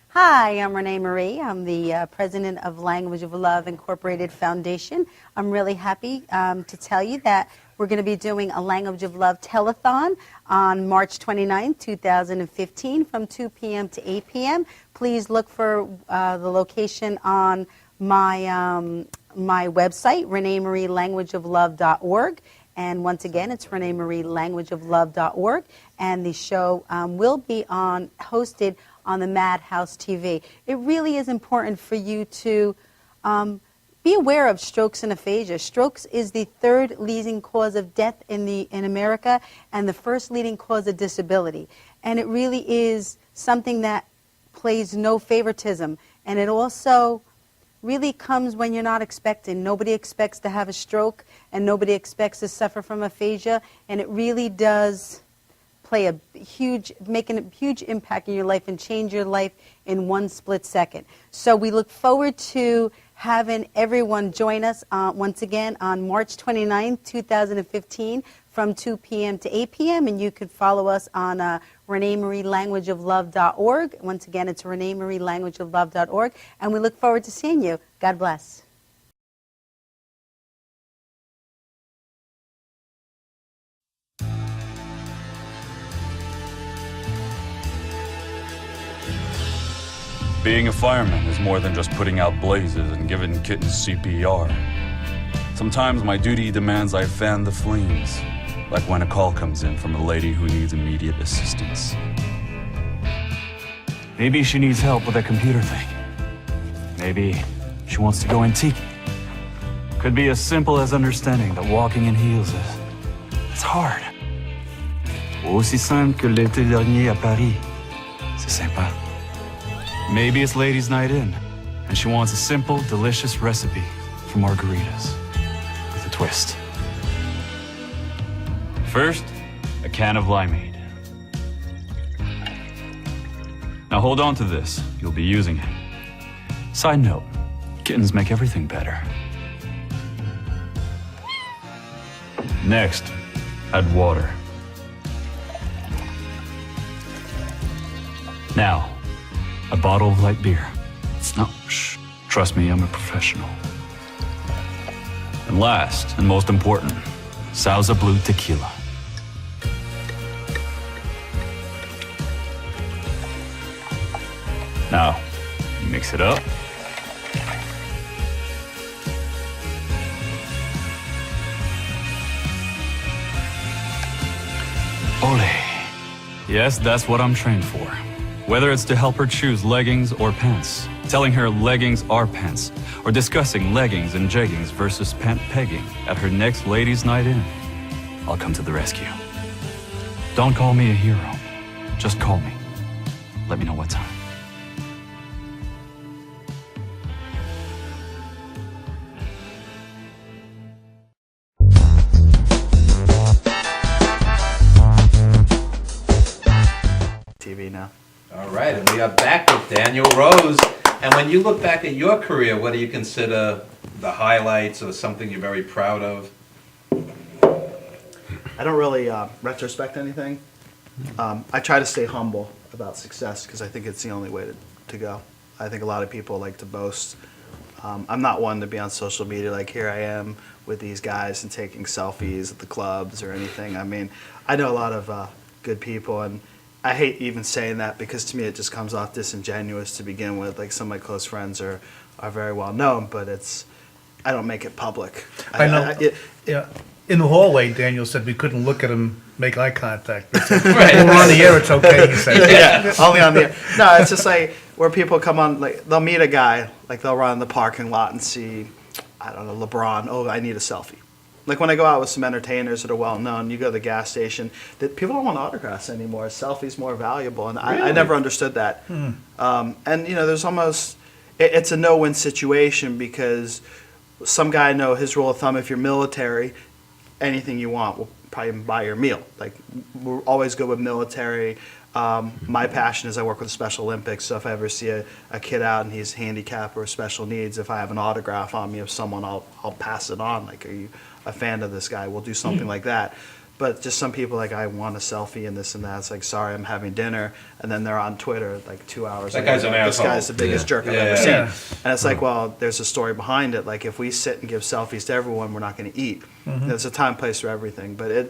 Hi, I'm Renee Marie. I'm the president of Language of Love Incorporated Foundation. I'm really happy to tell you that we're going to be doing a Language of Love telethon on March 29, 2015 from 2 p.m. to 8 p.m. Please look for the location on my website, ReneeMarieLanguageOfLove.org. And once again, it's ReneeMarieLanguageOfLove.org. And the show will be hosted on the MadHouseTV. It really is important for you to be aware of strokes and aphasia. Strokes is the third leading cause of death in America and the first leading cause of disability. And it really is something that plays no favoritism. And it also really comes when you're not expecting. Nobody expects to have a stroke, and nobody expects to suffer from aphasia, and it really does make a huge impact in your life and change your life in one split second. So we look forward to having everyone join us once again on March 29, 2015 from 2 p.m. to 8 p.m. And you can follow us on ReneeMarieLanguageOfLove.org. Once again, it's ReneeMarieLanguageOfLove.org. And we look forward to seeing you. God bless. Being a fireman is more than just putting out blazes and giving kittens CPR. Sometimes my duty demands I fan the flames, like when a call comes in from a lady who needs immediate assistance. Maybe she needs help with that computer thing. Maybe she wants to go antique. Could be as simple as understanding that walking in heels it's hard. Aussi simple que l'été dernier à Paris. C'est sympa. Maybe it's ladies' night in, and she wants a simple, delicious recipe for margaritas with a twist. First, a can of limeade. Now hold on to this. You'll be using it. Side note, kittens make everything better. Next, add water. Now, a bottle of light beer. It's not, shh, trust me, I'm a professional. And last, and most important, Sauza Blue Tequila. Now, mix it up. Ole. Yes, that's what I'm trained for. Whether it's to help her choose leggings or pants, telling her leggings are pants, or discussing leggings and jeggings versus pant pegging at her next ladies' night in, I'll come to the rescue. Don't call me a hero. Just call me. Let me know what time. TV now. All right, and we are back with Daniel Rose. And when you look back at your career, what do you consider the highlights or something you're very proud of? I don't really retrospect anything. I try to stay humble about success because I think it's the only way to go. I think a lot of people like to boast. I'm not one to be on social media like, here I am with these guys and taking selfies at the clubs or anything. I mean, I know a lot of good people, and I hate even saying that because to me it just comes off disingenuous to begin with. Like, some of my close friends are very well known, but I don't make it public. I know. Yeah. In the hallway, Daniel said we couldn't look at him, make eye contact. Right. When we're on the air, it's okay, he said. Yeah, only on the air. No, it's just like where people come on, like they'll meet a guy, like they'll run in the parking lot and see, I don't know, LeBron. Oh, I need a selfie. Like when I go out with some entertainers that are well known, you go to the gas station, that people don't want autographs anymore. A selfie's more valuable, and Really? I never understood that. And you know, there's almost it's a no-win situation because some guy, I know his rule of thumb, if you're military, anything you want, we'll probably buy your meal. Like, we're always good with military. My passion is I work with the Special Olympics, so if I ever see a kid out and he's handicapped or special needs, if I have an autograph on me of someone, I'll pass it on. Like, are you a fan of this guy? We'll do something like that. But just some people, like, I want a selfie and this and that. It's like, sorry, I'm having dinner. And then they're on Twitter like 2 hours That later. guy's an This asshole. guy's the biggest jerk I've Yeah. ever seen. Yeah. And it's like, well, there's a story behind it. Like, if we sit and give selfies to everyone, we're not going to eat. There's a time, place for everything. But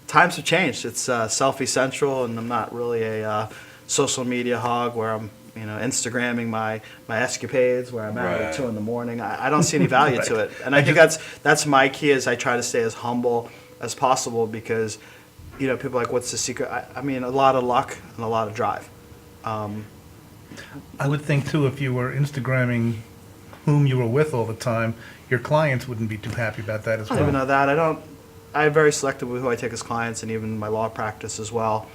times have changed. It's selfie central, and I'm not really a social media hog where I'm, Instagramming my escapades, where I'm out at 2 a.m. I don't see any value to it. And I think that's my key, is I try to stay as humble as possible because, people are like, what's the secret? I mean, a lot of luck and a lot of drive. I would think, too, if you were Instagramming whom you were with all the time, your clients wouldn't be too happy about that as I well. don't even know that. I'm very selective with who I take as clients, and even my law practice as well.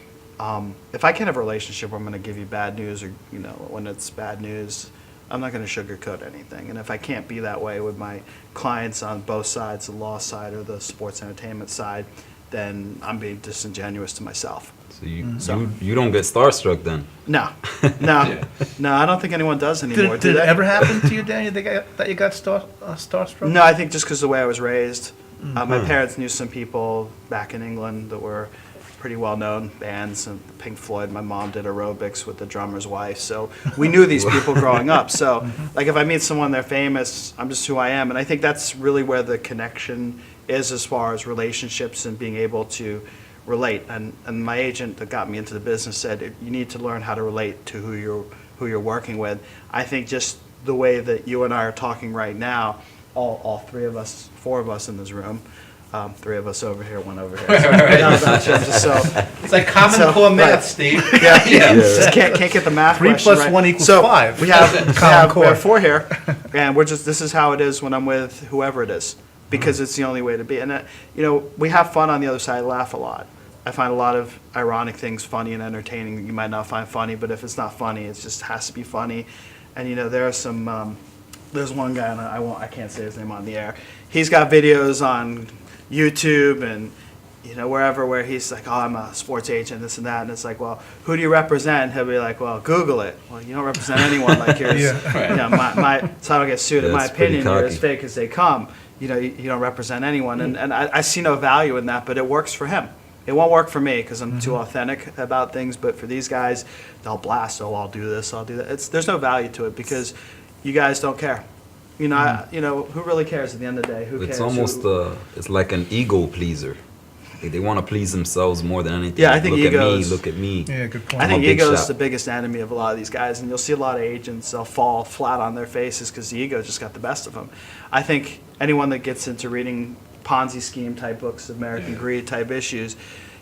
If I can't have a relationship where I'm going to give you bad news, or when it's bad news, I'm not going to sugarcoat anything. And if I can't be that way with my clients on both sides, the law side or the sports entertainment side, then I'm being disingenuous to myself. So you don't get starstruck then? No, I don't think anyone does anymore. Did do it they? ever happen to you, Daniel, that you got starstruck? No, I think just because the way I was raised. My parents knew some people back in England that were pretty well-known bands, and Pink Floyd. My mom did aerobics with the drummer's wife, so we knew these people growing up. So, like, if I meet someone, they're famous, I'm just who I am, and I think that's really where the connection is as far as relationships and being able to relate. And my agent that got me into the business said, you need to learn how to relate to who you're working with. I think just the way that you and I are talking right now, all three of us, 4 of us in this room, 3 of us over here, 1 over here. It's like Common Core math, Steve. Yeah. Just can't get the math 3 question plus right. 1 equals So 5. we have Common Core. 4 here, and this is how it is when I'm with whoever it is, because it's the only way to be. And we have fun on the other side. Laugh a lot. I find a lot of ironic things funny and entertaining that you might not find funny, but if it's not funny, it just has to be funny. And there are some. There's one guy, and I can't say his name on the air. He's got videos on YouTube and wherever where he's like, oh, I'm a sports agent, this and that, and it's like, well, who do you represent? And he'll be like, well, Google it. Well, you don't represent anyone. Like, yours, so I don't get sued. In my opinion, you're as fake as they come. You don't represent anyone, and I see no value in that, but it works for him. It won't work for me because I'm too authentic about things. But for these guys, they'll blast. Oh, I'll do this. I'll do that. There's no value to it because you guys don't care. Who really cares at the end of the day? Who cares? It's almost it's like an ego pleaser. They want to please themselves more than anything. Yeah, I think Look at me. Yeah, good point. I think ego is the biggest enemy of a lot of these guys, and you'll see a lot of agents, they'll fall flat on their faces because the ego just got the best of them. I think anyone that gets into reading Ponzi scheme type books, American Greed type issues,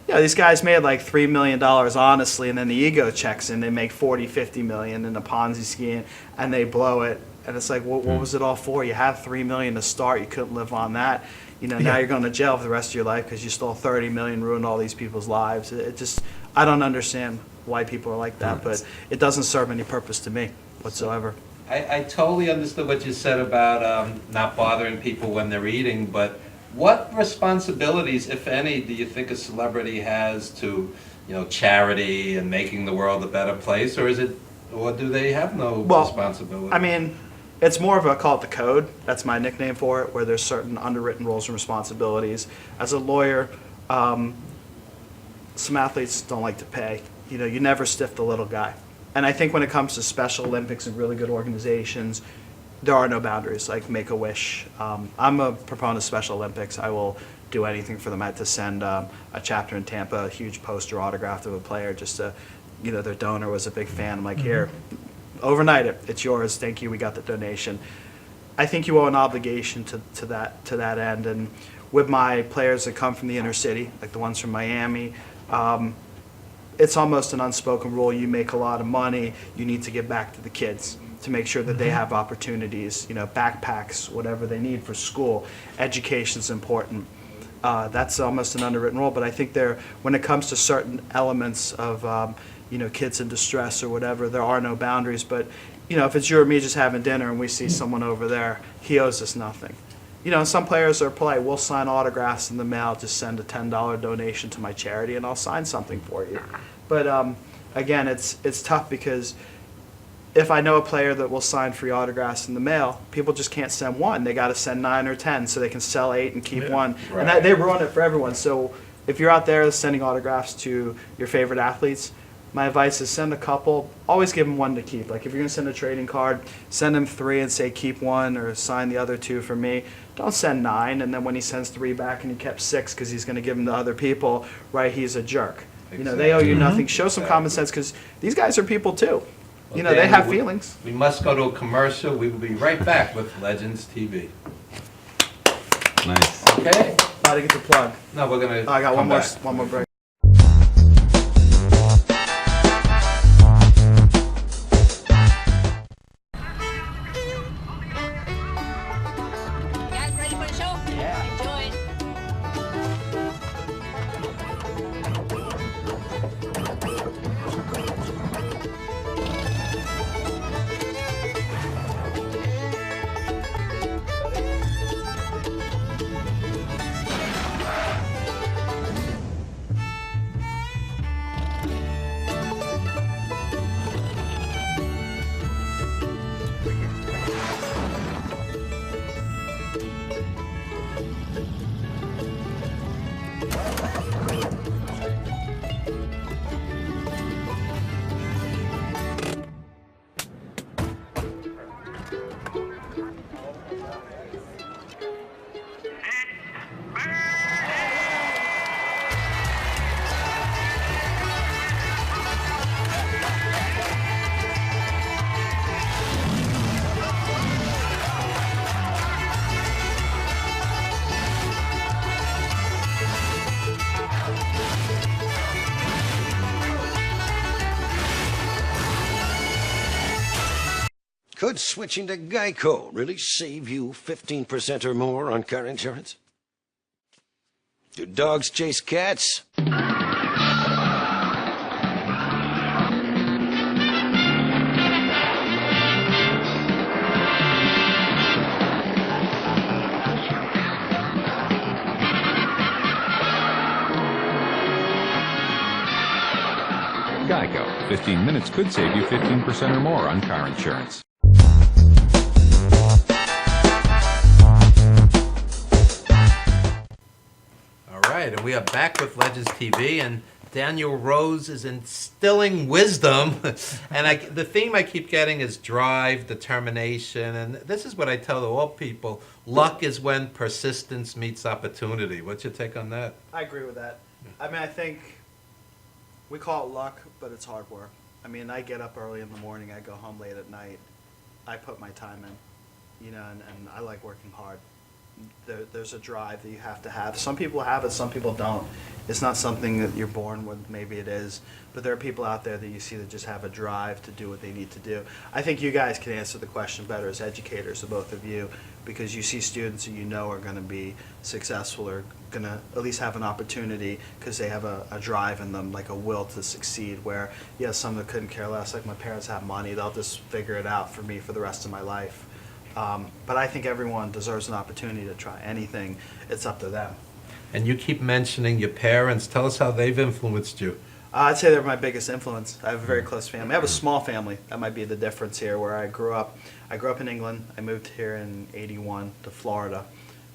these guys made like $3 million honestly, and then the ego checks in, they make 40, 50 million in a Ponzi scheme, and they blow it. And it's like, what was it all for? You had $3 million to start, you couldn't live on that. Now you're going to jail for the rest of your life because you stole 30 million, ruined all these people's lives. I don't understand why people are like that, but it doesn't serve any purpose to me whatsoever. I totally understood what you said about not bothering people when they're eating, but what responsibilities, if any, do you think a celebrity has to, charity and making the world a better place, or do they have no responsibility? I mean, it's more of a, call it the code. That's my nickname for it, where there's certain underwritten roles and responsibilities. As a lawyer, some athletes don't like to pay. You never stiff the little guy. And I think when it comes to Special Olympics and really good organizations, there are no boundaries, like Make-A-Wish. I'm a proponent of Special Olympics. I will do anything for them. I had to send a chapter in Tampa, a huge poster autographed of a player, just to, their donor was a big fan. I'm like, here, overnight it. It's yours. Thank you. We got the donation. I think you owe an obligation to that end. And with my players that come from the inner city, like the ones from Miami, it's almost an unspoken rule. You make a lot of money, you need to give back to the kids to make sure that they have opportunities, backpacks, whatever they need for school. Education's important. That's almost an underwritten rule. But I think when it comes to certain elements of kids in distress or whatever, there are no boundaries. But, if it's you or me just having dinner and we see someone over there, he owes us nothing. Some players are polite. We'll sign autographs in the mail, just send a $10 donation to my charity and I'll sign something for you. But again, it's tough because if I know a player that will sign free autographs in the mail, people just can't send one. They got to send 9 or 10 so they can sell 8 and keep one. Right. And they ruin it for everyone. So if you're out there sending autographs to your favorite athletes, my advice is send a couple. Always give them one to keep. Like if you're going to send a trading card, send him 3 and say keep 1 or sign the other 2 for me. Don't send 9 and then when he sends 3 back and he kept 6 because he's going to give them to other people, right, he's a jerk. They owe you nothing. Show some common sense because these guys are people too. Well, they have feelings. We must go to a commercial. We will be right back with Legends TV. Nice. Okay. I didn't get the plug. No, we're gonna. I got come back. one more break. Guys, ready for the show? Yeah. Enjoy. Could switching to Geico really save you 15% or more on car insurance? Do dogs chase cats? Geico. 15 minutes could save you 15% or more on car insurance. All right, and we are back with Legends TV, and Daniel Rose is instilling wisdom, and the theme I keep getting is drive, determination, and this is what I tell to all people: luck is when persistence meets opportunity. What's your take on that? I agree with that. I mean, I think we call it luck, but it's hard work. I mean, I get up early in the morning, I go home late at night. I put my time in, you know, and I like working hard. There's a drive that you have to have. Some people have it, some people don't. It's not something that you're born with, maybe it is, but there are people out there that you see that just have a drive to do what they need to do. I think you guys can answer the question better as educators, the both of you, because you see students that you know are going to be successful or going to at least have an opportunity because they have a drive in them, like a will to succeed, where, yes, some that couldn't care less, like my parents have money, they'll just figure it out for me for the rest of my life. But I think everyone deserves an opportunity to try anything. It's up to them. And you keep mentioning your parents. Tell us how they've influenced you. I'd say they're my biggest influence. I have a very close family. I have a small family. That might be the difference here. Where I grew up in England. I moved here in '81 to Florida.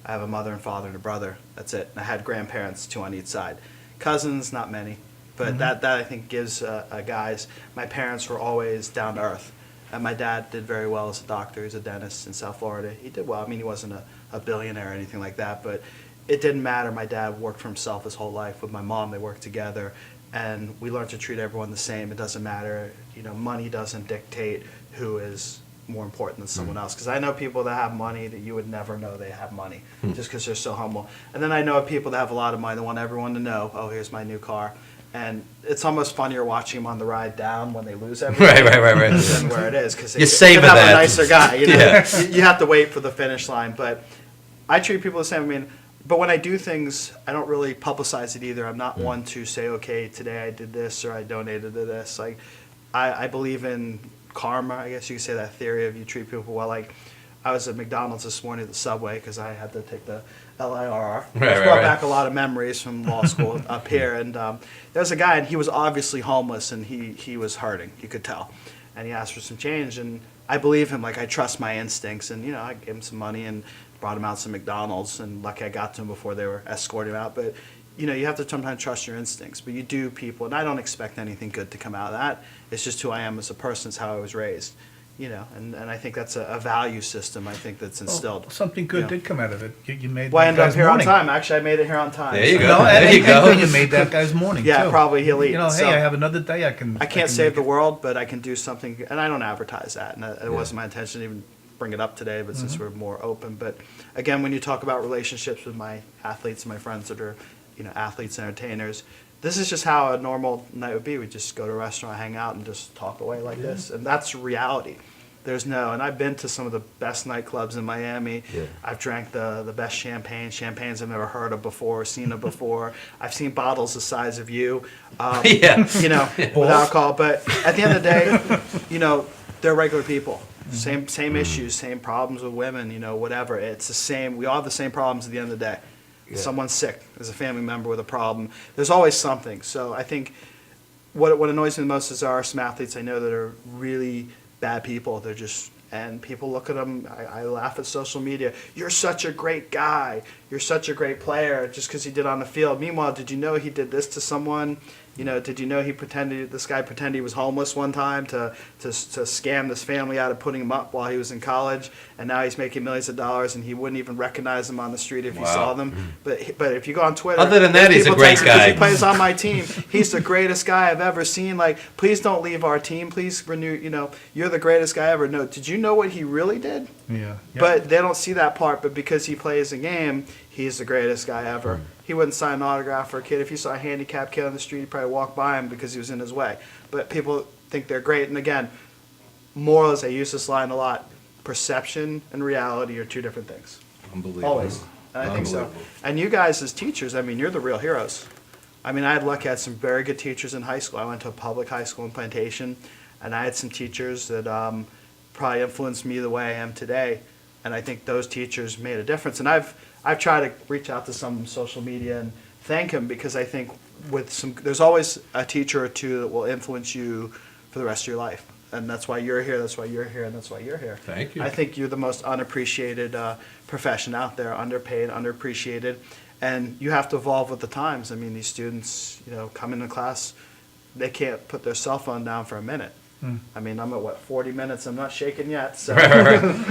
I have a mother and father and a brother. That's it. And I had grandparents, 2 on each side. Cousins, not many. But that I think gives guys. My parents were always down to earth. And my dad did very well as a doctor. He's a dentist in South Florida. He did well. I mean, he wasn't a billionaire or anything like that, but it didn't matter. My dad worked for himself his whole life. With my mom, they worked together, and we learned to treat everyone the same. It doesn't matter. You know, money doesn't dictate who is more important than someone else. Because I know people that have money that you would never know they have money just because they're so humble. And then I know people that have a lot of money that want everyone to know, oh, here's my new car. And it's almost funnier watching them on the ride down when they lose everything right. than where it is, because You they savor have that. a nicer guy. You know? Yeah. You have to wait for the finish line. But I treat people the same. I mean, but when I do things, I don't really publicize it either. I'm not one to say, okay, today I did this or I donated to this. Like, I believe in karma. I guess you could say that theory of you treat people well. Like, I was at McDonald's this morning at the subway because I had to take the LIRR. Which brought back a lot of memories from law school up here. And there was a guy, and he was obviously homeless, and he was hurting. You could tell. And he asked for some change, and I believe him. Like, I trust my instincts. And, you know, I gave him some money and brought him out some McDonald's. And lucky I got to him before they were escorting him out. But, you know, you have to sometimes trust your instincts. But you do people, and I don't expect anything good to come out of that. It's just who I am as a person. It's how I was raised. You know, and I think that's a value system, I think, that's instilled. Something good did come out of it. You made well, I that ended up guy's here morning. on time. Actually, I made it here on time. There you go. No, There you go. And you made that guy's morning, Yeah, too. probably he'll eat. You know, So, hey, I have another day I can can't save the world, but I can do something, and I don't advertise that, and it wasn't my intention to even bring it up today, but since we're more open. But again, when you talk about relationships with my athletes and my friends that are, you know, athletes and entertainers, this is just how a normal night would be. We just go to a restaurant, hang out, and just talk away like this, and that's reality. There's no, and I've been to some of the best nightclubs in Miami. Yeah. I've drank the best champagnes I've never heard of before, seen it before. I've seen bottles the size of you, you know, with alcohol. But at the end of the day, you know, they're regular people. Same issues, same problems with women, you know, whatever. It's the same. We all have the same problems at the end of the day. Yeah. Someone's sick. There's a family member with a problem. There's always something. So I think what annoys me the most is there are some athletes I know that are really bad people. They're just, and people look at them, I laugh at social media, you're such a great guy, you're such a great player, just because he did on the field. Meanwhile, did you know he did this to someone? You know, did you know this guy pretended he was homeless one time to scam this family out of putting him up while he was in college, and now he's making millions of dollars, and he wouldn't even recognize them on the street if he saw them. But if you go on Twitter, Other than that, he's a people great text him, 'cause guy. He plays on my team. He's the greatest guy I've ever seen. Like, please don't leave our team. Please renew. You know, you're the greatest guy ever. No, did you know what he really did? Yeah. But they don't see that part. But because he plays a game, he's the greatest guy ever. He wouldn't sign an autograph for a kid. If you saw a handicapped kid on the street, he'd probably walk by him because he was in his way. But people think they're great. And again, morals, I use this line a lot. Perception and reality are two different things. Unbelievable. Always. And I think so. And you guys as teachers, I mean, you're the real heroes. I mean, I had luck. I had some very good teachers in high school. I went to a public high school in Plantation, and I had some teachers that probably influenced me the way I am today. And I think those teachers made a difference. And I've tried to reach out to some social media and thank them, because I think there's always a teacher or two that will influence you for the rest of your life. And that's why you're here, that's why you're here, and that's why you're here. Thank you. I think you're the most unappreciated profession out there, underpaid, underappreciated. And you have to evolve with the times. I mean, these students, come into class, they can't put their cell phone down for a minute. I mean, I'm at 40 minutes? I'm not shaking yet. So.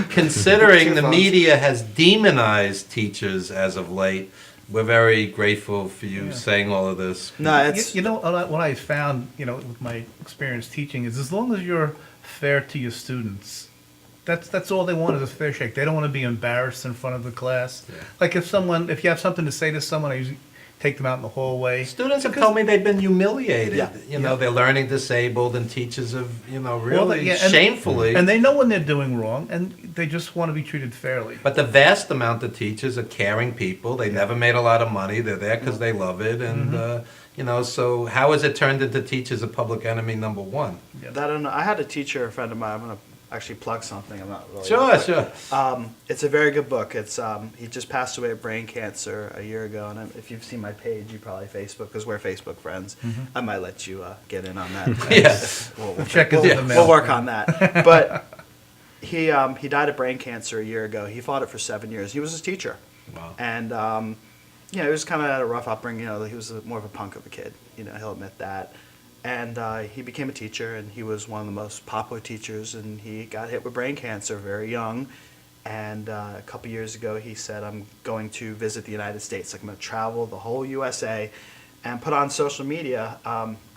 Considering the media has demonized teachers as of late, we're very grateful for you saying all of this. No, it's what I found, with my experience teaching is as long as you're fair to your students, that's all they want is a fair shake. They don't want to be embarrassed in front of the class. Yeah. Like if you have something to say to someone, I usually take them out in the hallway. Students have told me they've been humiliated. Yeah. They're learning disabled, and teachers have, really shamefully. And they know when they're doing wrong, and they just want to be treated fairly. But the vast amount of teachers are caring people. They never made a lot of money. They're there because they love it, and so how has it turned into teachers of public enemy number one? I don't know. I had a teacher, a friend of mine. I'm gonna actually plug something. I'm not really sure. It's a very good book. It's he just passed away of brain cancer a year ago, and if you've seen my page, you probably Facebook, because we're Facebook friends. I might let you get in on that. Yes, we'll check into the mail. We'll work on that. But he died of brain cancer a year ago. He fought it for 7 years. He was his teacher. Wow. And he was kind of had a rough upbringing. He was more of a punk of a kid. He'll admit that. And he became a teacher, and he was one of the most popular teachers, and he got hit with brain cancer very young. And a couple years ago, he said, I'm going to visit the United States. Like, I'm going to travel the whole USA and put on social media,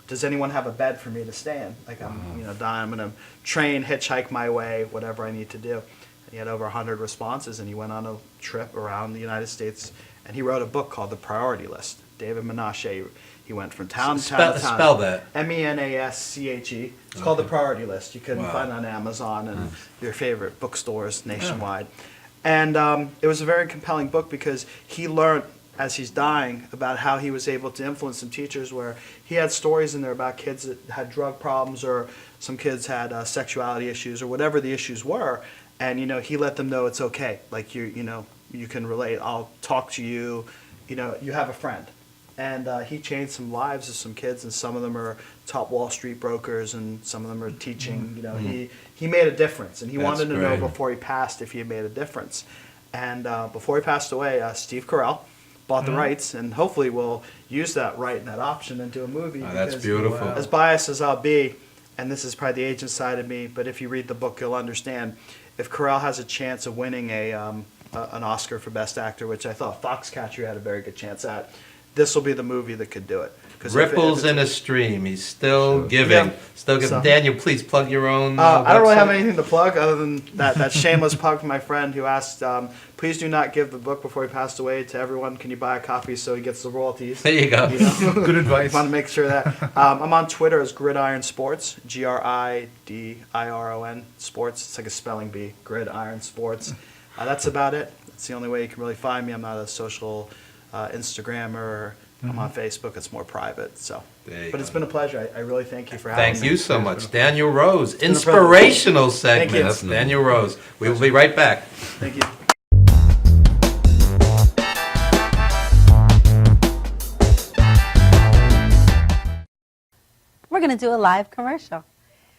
does anyone have a bed for me to stay in? Like, I'm dying. I'm going to train, hitchhike my way, whatever I need to do. And he had over 100 responses, and he went on a trip around the United States, and he wrote a book called The Priority List. David Menashe. He went from town to town to town. Spell that. Menasche. It's called The Priority List. You can find it on Amazon and your favorite bookstores nationwide. And it was a very compelling book because he learned, as he's dying, about how he was able to influence some teachers where he had stories in there about kids that had drug problems, or some kids had sexuality issues, or whatever the issues were. And, he let them know it's okay. Like, you can relate. I'll talk to you. You have a friend. And he changed some lives of some kids, and some of them are top Wall Street brokers, and some of them are teaching. He made a difference, and he wanted to know before he passed if he had made a difference. And before he passed away, Steve Carell bought the rights, and hopefully we'll use that right and that option and do a movie. That's beautiful. As biased as I'll be, and this is probably the agent side of me, but if you read the book, you'll understand. If Carell has a chance of winning an Oscar for Best Actor, which I thought Foxcatcher had a very good chance at, this will be the movie that could do it. Ripples in a stream. He's still giving. Still giving. Daniel, please plug your own. I don't really have anything to plug other than that shameless plug from my friend who asked, please do not give the book before he passed away to everyone. Can you buy a copy so he gets the royalties? There you go. Good advice. I want to make sure that. I'm on Twitter as Gridiron Sports, GRIDIRON Sports. It's like a spelling bee, Gridiron Sports. That's about it. That's the only way you can really find me. I'm not a social Instagrammer. I'm on Facebook. It's more private. So, but it's been a pleasure. I really thank you for having me. Thank you so much, Daniel Rose. Inspirational segment. Thank you. Daniel Rose. We will be right back. Thank you. We're going to do a live commercial.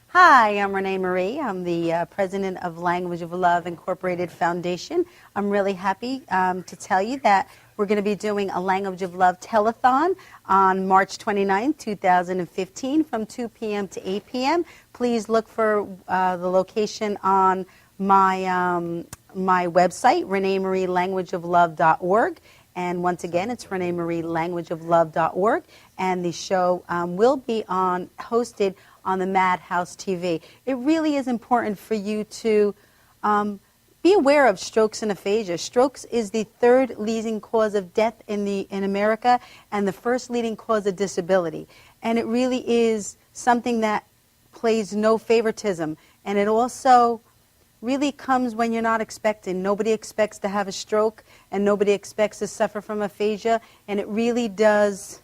Hi, I'm Renee Marie. I'm the president of Language of Love Incorporated Foundation. I'm really happy to tell you that we're going to be doing a Language of Love telethon on March 29, 2015 from 2 p.m. to 8 p.m. Please look for the location on my website, ReneeMarieLanguageOfLove.org. And once again, it's ReneeMarieLanguageOfLove.org. And the show will be hosted on the MadHouseTV. It really is important for you to be aware of strokes and aphasia. Strokes is the third leading cause of death in America, and the first leading cause of disability. And it really is something that plays no favoritism. And it also really comes when you're not expecting. Nobody expects to have a stroke, and nobody expects to suffer from aphasia. And it really does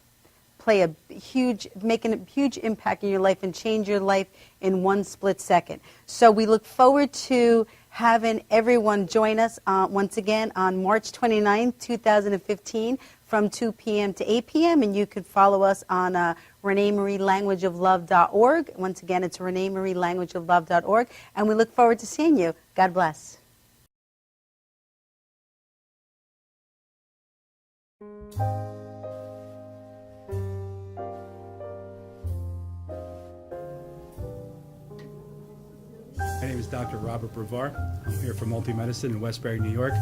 make a huge impact in your life and change your life in one split second. So we look forward to having everyone join us once again on March 29, 2015 from 2 p.m. to 8 p.m. And you can follow us on ReneeMarieLanguageOfLove.org. Once again, it's ReneeMarieLanguageOfLove.org. And we look forward to seeing you. God bless. My name is Dr. Robert Brevard. I'm here for Multi-Medicine in Westbury, New York.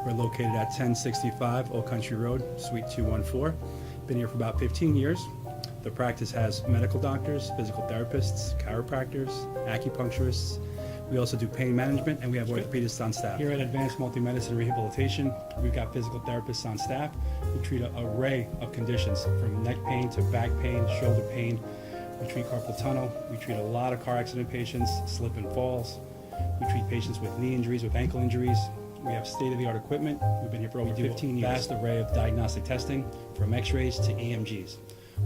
We're located at 1065 Old Country Road, Suite 214. Been here for about 15 years. The practice has medical doctors, physical therapists, chiropractors, acupuncturists. We also do pain management, and we have orthopedists on staff. Here at Advanced Multi-Medicine Rehabilitation, we've got physical therapists on staff who treat an array of conditions, from neck pain to back pain, shoulder pain. We treat carpal tunnel. We treat a lot of car accident patients, slip and falls. We treat patients with knee injuries, with ankle injuries. We have state-of-the-art equipment. We've been here for over 15 years. Vast array of diagnostic testing, from x-rays to EMGs.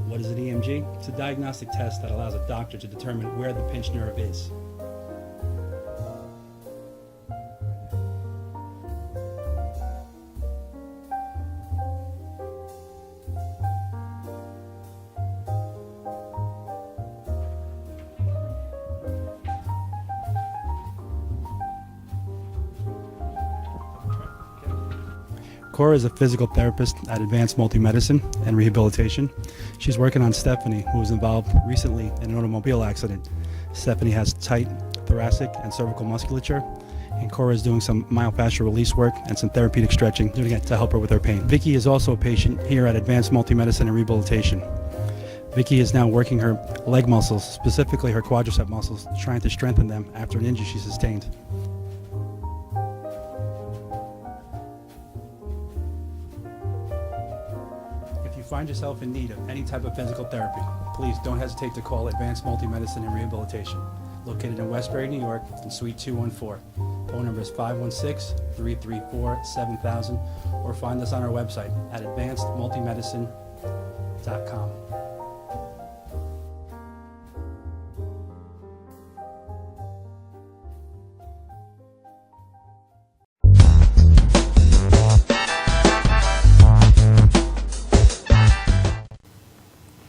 What is an EMG? It's a diagnostic test that allows a doctor to determine where the pinched nerve is. Cora is a physical therapist at Advanced Multi-Medicine and Rehabilitation. She's working on Stephanie, who was involved recently in an automobile accident. Stephanie has tight thoracic and cervical musculature, and Cora is doing some myofascial release work and some therapeutic stretching, doing it to help her with her pain. Vicky is also a patient here at Advanced Multi-Medicine and Rehabilitation. Vicky is now working her leg muscles, specifically her quadricep muscles, trying to strengthen them after an injury she sustained. If you find yourself in need of any type of physical therapy, please don't hesitate to call Advanced Multi-Medicine and Rehabilitation, located in Westbury, New York, in Suite 214. Phone number is 516-334-7000, or find us on our website at advancedmultimedicine.com.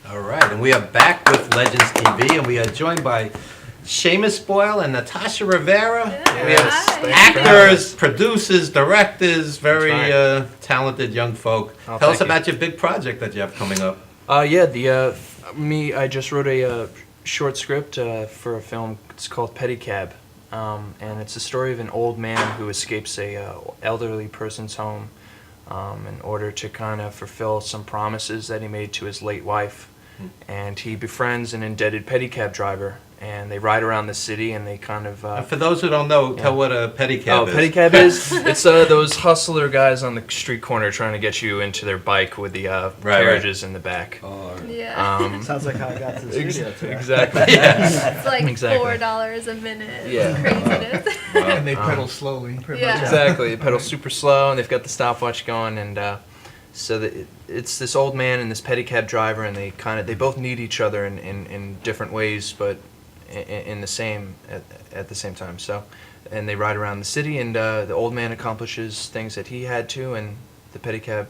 All right, and we are back with Legends TV, and we are joined by Seamus Boyle and Natasha Rivera. We have actors, producers, directors, very talented young folk. Oh, Tell us thank you. about your big project that you have coming up. I just wrote a short script for a film. It's called Pedicab, and it's a story of an old man who escapes a elderly person's home in order to kind of fulfill some promises that he made to his late wife. And he befriends an indebted pedicab driver, and they ride around the city, and they kind of... For those who don't know, tell what a pedicab is. Pedicab is? It's those hustler guys on the street corner trying to get you into their bike with the carriages in the back. Yeah. Sounds like how I got to the studio today. Exactly. It's like $4 a minute. Yeah. Craziness. And they pedal slowly. Pretty much. Exactly. They pedal super slow, and they've got the stopwatch going, and it's this old man and this pedicab driver, and they both need each other in different ways, but in the same at the same time. So, and they ride around the city, and the old man accomplishes things that he had to, and the pedicab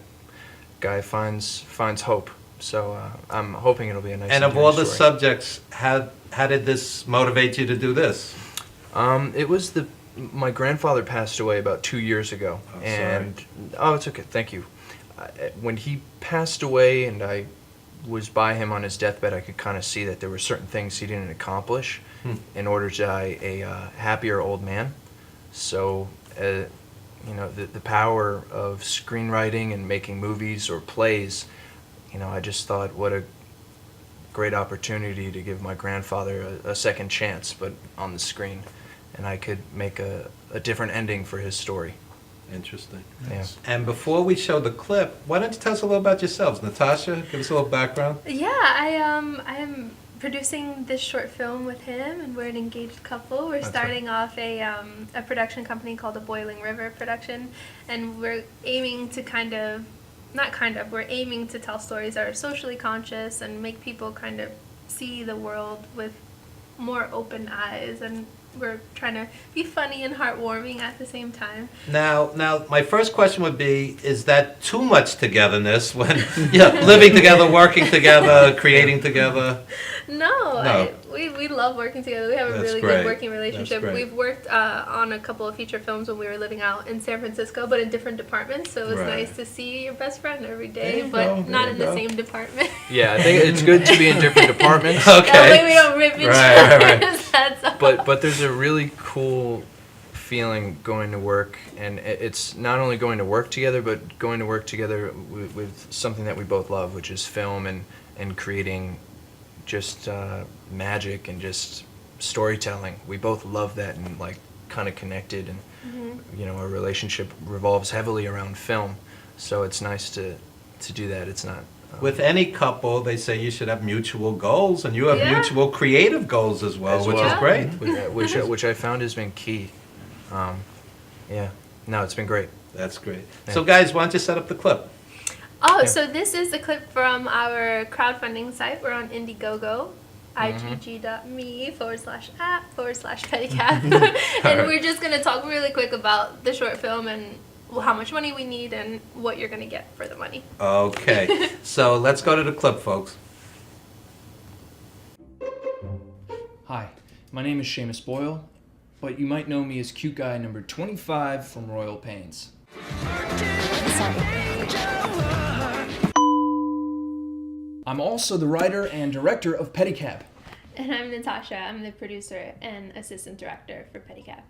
guy finds hope. So I'm hoping it'll be a nice. And of all the story. subjects, how did this motivate you to do this? It was my grandfather passed away about 2 years ago, it's okay. Thank you. When he passed away, and I was by him on his deathbed, I could kind of see that there were certain things he didn't accomplish in order to die a happier old man. So, the power of screenwriting and making movies or plays, I just thought what a great opportunity to give my grandfather a second chance, but on the screen, and I could make a different ending for his story. Interesting. Yeah. And before we show the clip, why don't you tell us a little about yourselves? Natasha, give us a little background. Yeah, I am producing this short film with him, and we're an engaged couple. We're starting off a production company called the Boiling River Production, and we're aiming to we're aiming to tell stories that are socially conscious and make people kind of see the world with more open eyes, and we're trying to be funny and heartwarming at the same time. Now, my first question would be, is that too much togetherness when living together, working together, creating together? No. We love working together. We have a That's really great. good working relationship. That's great. We've worked on a couple of feature films when we were living out in San Francisco, but in different departments. So it was Right. nice to see your best friend every There day, you but go, not there in you the go. same department. Yeah, I think it's good to be in different departments. Okay. That way we don't rip each other. That's all. But there's a really cool feeling going to work, and it's not only going to work together, but going to work together with something that we both love, which is film and creating just magic and just storytelling. We both love that and like kind of connected, and you know, our relationship revolves heavily around film, so it's nice to do that. It's not With any couple, they say you should have mutual goals, and you have Yeah. mutual creative goals as well, as which well, is great. which I found has been key. Yeah, no, it's been great. That's great. Yeah. So, guys, why don't you set up the clip? Oh, Yeah. so this is the clip from our crowdfunding site. We're on Indiegogo, igg.me/app/pedicab. And we're just going to talk really quick about the short film and how much money we need and what you're going to get for the money. Okay, so let's go to the clip, folks. Hi, my name is Seamus Boyle, but you might know me as cute guy number 25 from Royal Pains. I'm also the writer and director of Pedicab. And I'm Natasha. I'm the producer and assistant director for Pedicab.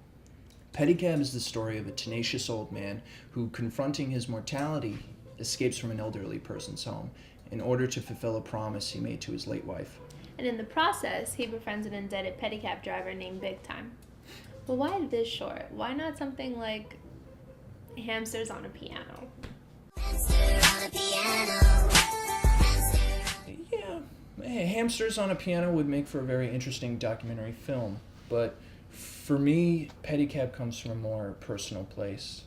Pedicab is the story of a tenacious old man who, confronting his mortality, escapes from an elderly person's home in order to fulfill a promise he made to his late wife. And in the process, he befriends an indebted pedicab driver named Big Time. But why this short? Why not something like Hamsters on a Piano? Yeah, Hamsters on a Piano would make for a very interesting documentary film, but for me, Pedicab comes from a more personal place.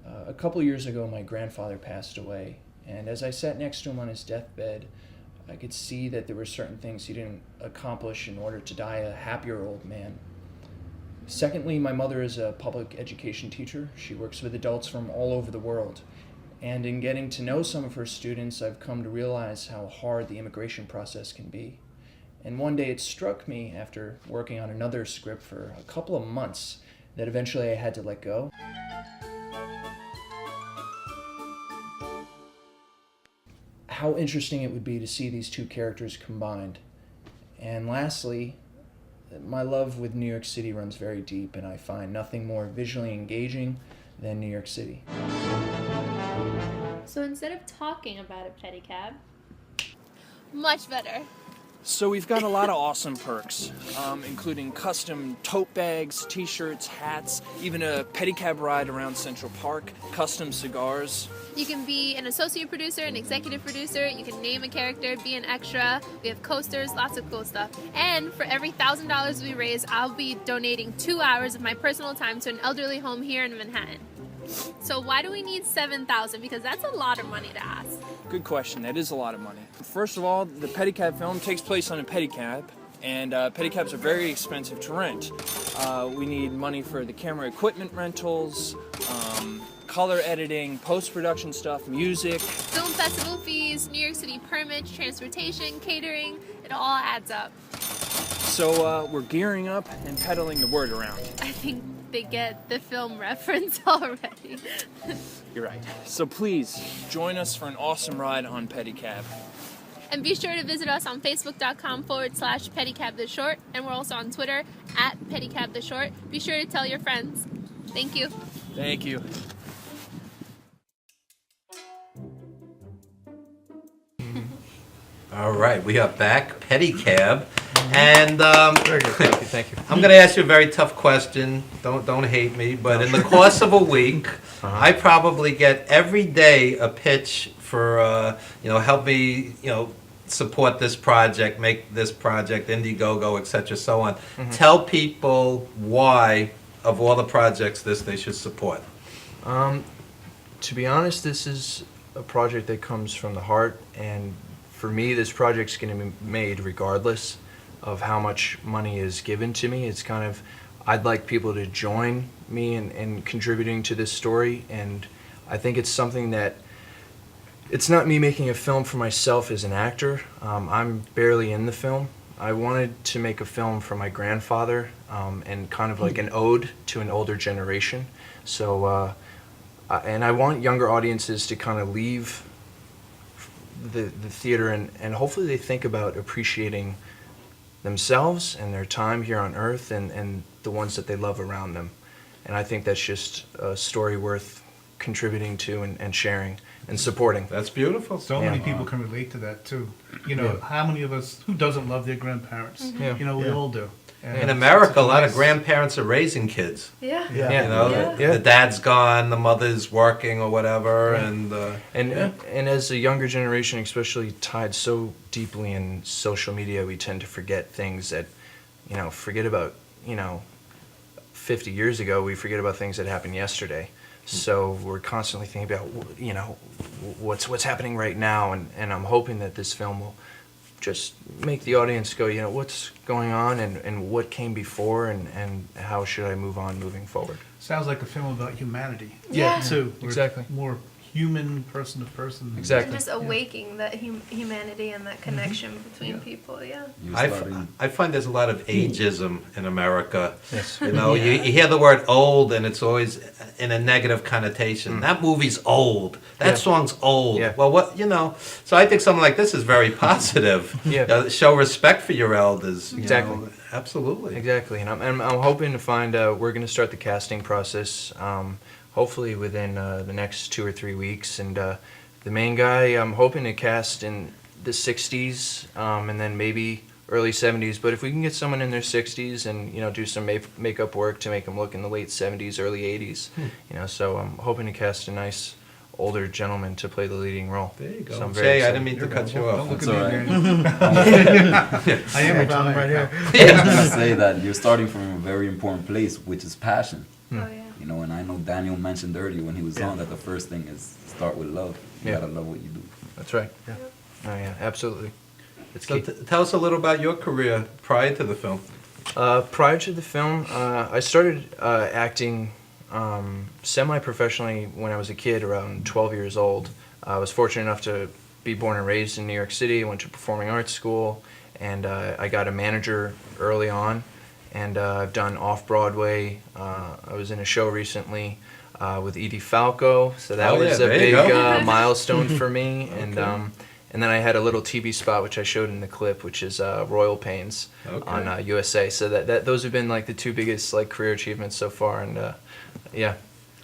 A couple years ago, my grandfather passed away, and as I sat next to him on his deathbed, I could see that there were certain things he didn't accomplish in order to die a happier old man. Secondly, my mother is a public education teacher. She works with adults from all over the world. And in getting to know some of her students, I've come to realize how hard the immigration process can be. And one day it struck me, after working on another script for a couple of months, that eventually I had to let go. How interesting it would be to see these two characters combined. And lastly, my love with New York City runs very deep, and I find nothing more visually engaging than New York City. So instead of talking about a pedicab, much better. So we've got a lot of awesome perks, including custom tote bags, t-shirts, hats, even a pedicab ride around Central Park, custom cigars. You can be an associate producer, an executive producer, you can name a character, be an extra, we have coasters, lots of cool stuff. And for every $1,000 we raise, I'll be donating 2 hours of my personal time to an elderly home here in Manhattan. So why do we need $7,000? Because that's a lot of money to ask. Good question, that is a lot of money. First of all, the pedicab film takes place on a pedicab, and pedicabs are very expensive to rent. We need money for the camera equipment rentals, color editing, post-production stuff, music. Film festival fees, New York City permits, transportation, catering, it all adds up. So we're gearing up and peddling the word around. I think they get the film reference already. You're right. So please, join us for an awesome ride on Pedicab. And be sure to visit us on Facebook.com/PedicabTheShort, and we're also on Twitter @PedicabTheShort. Be sure to tell your friends. Thank you. Thank you. All right, we are back, Pedicab, and Very good, thank you. I'm going to ask you a very tough question. Don't hate me, but in the course of a week, I probably get every day a pitch for help me support this project, make this project, Indiegogo, etc., so on. Tell people why, of all the projects, they should support. To be honest, this is a project that comes from the heart, and for me, this project's going to be made regardless of how much money is given to me. It's kind of, I'd like people to join me in contributing to this story, and I think it's something that, it's not me making a film for myself as an actor. I'm barely in the film. I wanted to make a film for my grandfather, and kind of like an ode to an older generation. So, and I want younger audiences to kind of leave the theater and hopefully they think about appreciating themselves and their time here on Earth and the ones that they love around them. And I think that's just a story worth contributing to and sharing and supporting. That's beautiful. So many people can relate to that too. You know, how many of us, who doesn't love their grandparents? Yeah. You know, we all do. And In America, a lot of nice- grandparents are raising kids. Yeah. You know, the dad's gone, the mother's working or whatever, and as a younger generation, especially tied so deeply in social media, we tend to forget things that, forget about, 50 years ago, we forget about things that happened yesterday. So we're constantly thinking about, what's happening right now, and I'm hoping that this film will just make the audience go, what's going on and what came before and how should I move on moving forward. Sounds like a film about humanity. Yeah. Too. We're Exactly. More human, person to person. Exactly. Just awaking that humanity and that connection between people. Yeah. I find there's a lot of ageism in America. Yes. You hear the word old and it's always in a negative connotation. That movie's old. That song's old. Yeah. Well, so I think something like this is very positive. Yeah. Show respect for your elders. Exactly. Absolutely. Exactly. And I'm hoping to find, we're going to start the casting process, hopefully within the next 2 or 3 weeks. And the main guy, I'm hoping to cast in the 60s and then maybe early 70s. But if we can get someone in their 60s and do some makeup work to make them look in the late 70s, early 80s, so I'm hoping to cast a nice older gentleman to play the leading role. There you go. So I'm Jay, I excited. didn't mean to cut you off. Don't look That's at me, all man. I am a Actually, right here. I was gonna say that you're starting from a very important place, which is passion. Oh, yeah. And I know Daniel mentioned earlier when he was on that the first thing is start with love. You gotta love what you do. That's right. Yeah. Oh yeah, absolutely. It's So key. tell us a little about your career prior to the film. Prior to the film, I started acting semi-professionally when I was a kid, around 12 years old. I was fortunate enough to be born and raised in New York City. I went to performing arts school, and I got a manager early on. And I've done off-Broadway. I was in a show recently with Edie Falco, so that was a big milestone for me. And then I had a little TV spot, which I showed in the clip, which is Royal Pains on USA. So those have been like the two biggest career achievements so far. And yeah.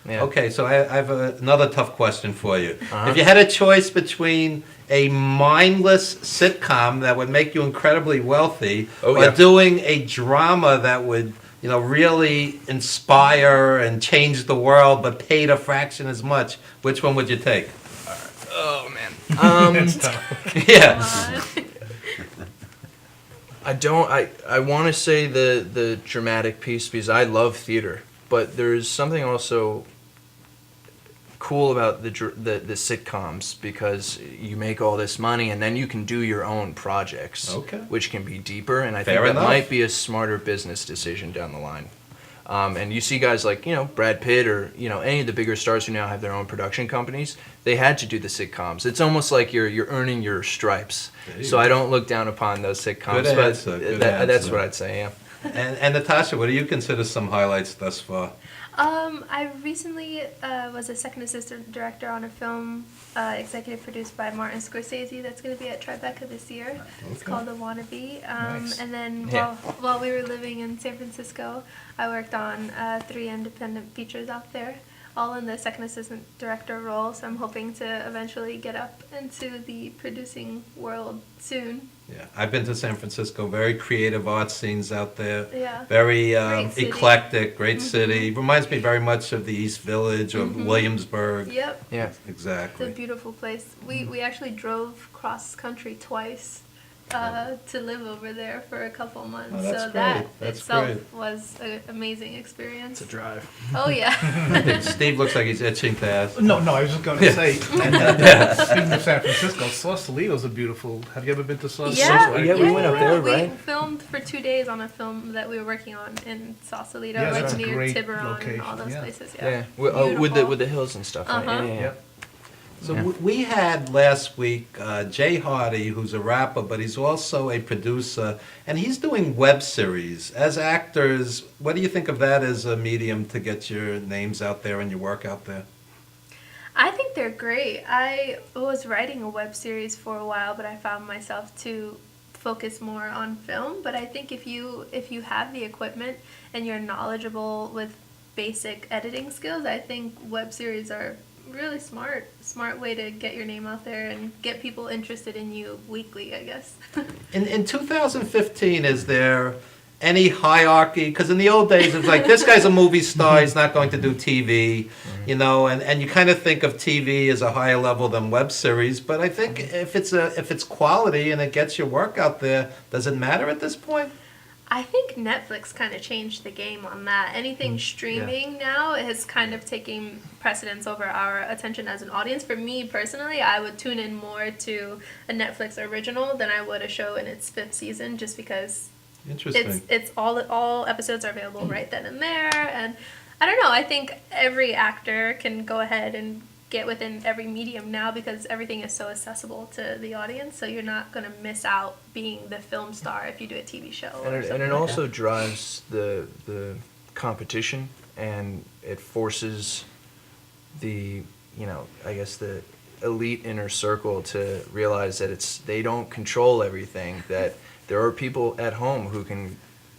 Okay, so I have another tough question for you. If you had a choice between a mindless sitcom that would make you incredibly wealthy, or doing a drama that would, really inspire and change the world, but paid a fraction as much, which one would you take? Oh man. Yeah. I want to say the dramatic piece because I love theater, but there's something also cool about the sitcoms because you make all this money and then you can do your own projects, which can be deeper, and I think that might be a smarter business decision down the line. And you see guys like Brad Pitt or any of the bigger stars who now have their own production companies. They had to do the sitcoms. It's almost like you're earning your stripes. So I don't look down upon those sitcoms. Good but answer, good that's answer. what I'd say. Yeah. And Natasha, what do you consider some highlights thus far? I recently was a second assistant director on a film executive produced by Martin Scorsese that's going to be at Tribeca this year. It's called The Wannabe. Nice. And then Yeah. while we were living in San Francisco, I worked on 3 independent features out there, all in the second assistant director role. So I'm hoping to eventually get up into the producing world soon. Yeah, I've been to San Francisco. Very creative art scenes out there. Yeah. Very Great city. eclectic, great city. Reminds me very much of the East Village or Williamsburg. Yep. Yeah. Exactly. It's a beautiful place. We actually drove cross country twice to live over there for a couple months. Oh, that's so great. that That's itself great. was an amazing experience. It's a drive. Oh yeah. Steve looks like he's itching to ask. No, I was just going to Yeah. say, speaking of San Francisco, Sausalito's a beautiful. Have you ever been to Sausalito? Yeah, we went up there, We right? filmed for 2 days on a film that we were working on in Sausalito, Yeah, like that's a near great Tiburon location, and all those yeah. places. Yeah, Yeah. with the hills and stuff. Right? Uh-huh. Yeah. So we had last week Jay Hardy, who's a rapper, but he's also a producer, and he's doing web series. As actors, what do you think of that as a medium to get your names out there and your work out there? I think they're great. I was writing a web series for a while, but I found myself to focus more on film. But I think if you have the equipment and you're knowledgeable with basic editing skills, I think web series are really smart way to get your name out there and get people interested in you weekly, I guess. In 2015, is there any hierarchy? Because in the old days, it's like, this guy's a movie star, he's not going to do TV, you know, and you kind of think of TV as a higher level than web series. But I think if it's quality and it gets your work out there, does it matter at this point? I think Netflix kind of changed the game on that. Anything streaming now is kind of taking precedence over our attention as an audience. For me personally, I would tune in more to a Netflix original than I would a show in its 5th season, just because it's all episodes are available right then and there. And I don't know, I think every actor can go ahead and get within every medium now because everything is so accessible to the audience, so you're not going to miss out being the film star if you do a TV show. And it also drives the competition, and it forces the, you know, I guess the elite inner circle to realize that they don't control everything, that there are people at home who can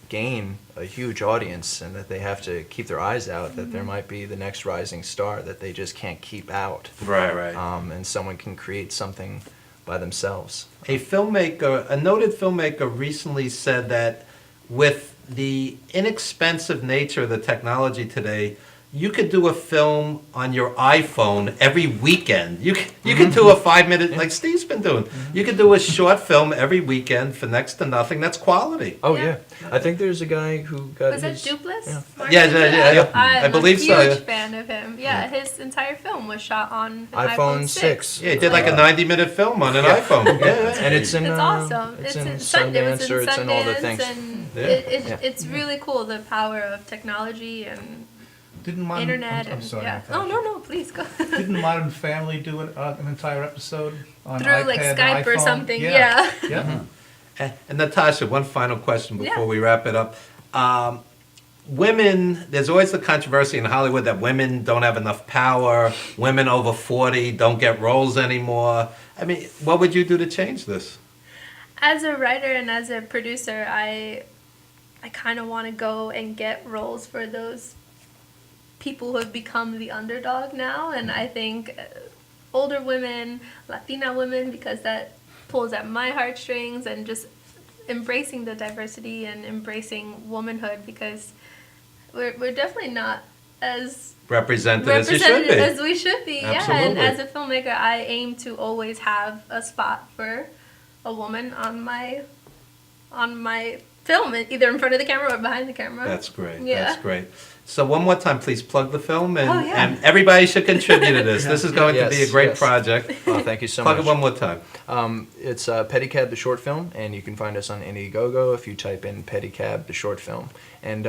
gain a huge audience, and that they have to keep their eyes out, that there might be the next rising star that they just can't keep out. Right. And someone can create something by themselves. A noted filmmaker recently said that with the inexpensive nature of the technology today, you could do a film on your iPhone every weekend. You could do a 5-minute, like Steve's been doing. You could do a short film every weekend for next to nothing. That's quality. Oh yeah, I think there's a guy who got Was it Duplass? Yeah. I believe so. I'm a huge fan of him. Yeah, his entire film was shot on an iPhone 6. Yeah, he did like a 90-minute film on an iPhone. Yeah. And it's in It's awesome. It's in Sundance, or it's in all the things. And it's really cool, the power of technology and internet. I'm sorry. Oh no, please go. Didn't Modern Family do an entire episode on through iPad like Skype or iPhone? something? Yeah. And Natasha, one final question before we wrap it up. Women, there's always the controversy in Hollywood that women don't have enough power. Women over 40 don't get roles anymore. I mean, what would you do to change this? As a writer and as a producer, I kind of want to go and get roles for those people who have become the underdog now, and I think older women, Latina women, because that pulls at my heartstrings, and just embracing the diversity and embracing womanhood, because we're definitely not as represented as we should be. Absolutely. Yeah, and as a filmmaker, I aim to always have a spot for a woman on my film, either in front of the camera or behind the camera. That's great. Yeah. That's great. So one more time, please plug the film, and everybody should contribute to this. This is going to be a great project. Well, thank you so much. much. Plug it one more time. It's Pedicab the short film, and you can find us on Indiegogo if you type in Pedicab the short film. And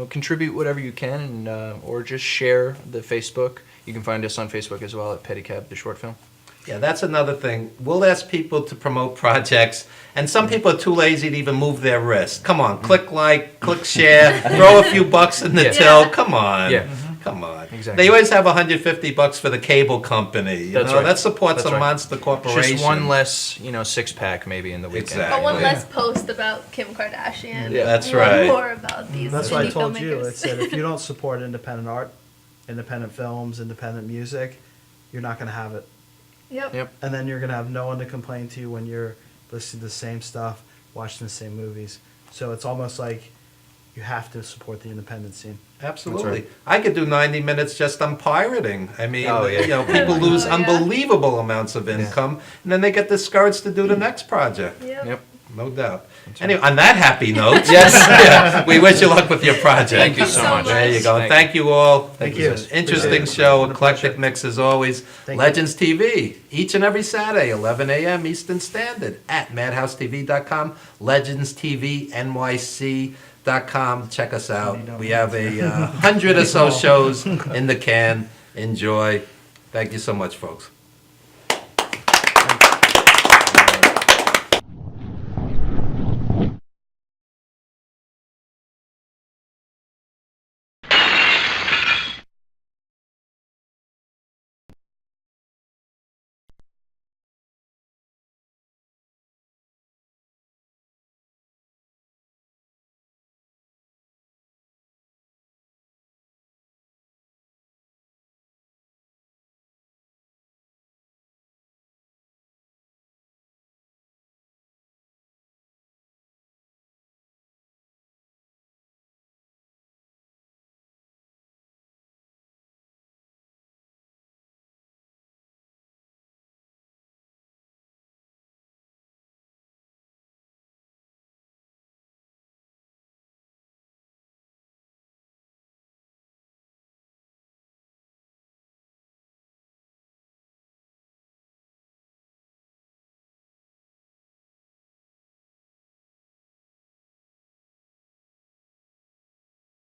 contribute whatever you can, and or just share the Facebook. You can find us on Facebook as well at Pedicab the short film. Yeah, that's another thing. We'll ask people to promote projects, and some people are too lazy to even move their wrist. Come on, click like, click share, throw a few bucks in the till. Come on. Yeah. Come on. Exactly. They always have $150 for the cable company. You That's know? right. That supports That's a right. monster corporation. Just one less, 6-pack maybe in the weekend. Exactly. But one less post about Kim Kardashian. Yeah, that's one right. More about these. That's what I indie told you. filmmakers. It said if you don't support independent art, independent films, independent music, you're not going to have it. Yep. And then you're going to have no one to complain to when you're listening to the same stuff, watching the same movies. So it's almost like you have to support the independent scene. Absolutely. I could do 90 minutes just on pirating. I mean, Oh, yeah. people lose unbelievable amounts of income, and then they get discouraged to do the next project. Yep. No doubt. Anyway, on that happy note, yes, we wish you luck with your project. Thank you so much. There you go. Thank Thank you all. Thank you. Interesting show, eclectic mix as always. Legends TV, each and every Saturday, 11 a.m. Eastern Standard at MadHouseTV.com, LegendsTVNYC.com. Check us out. We have 100 or so shows in the can. Enjoy. Thank you so much, folks.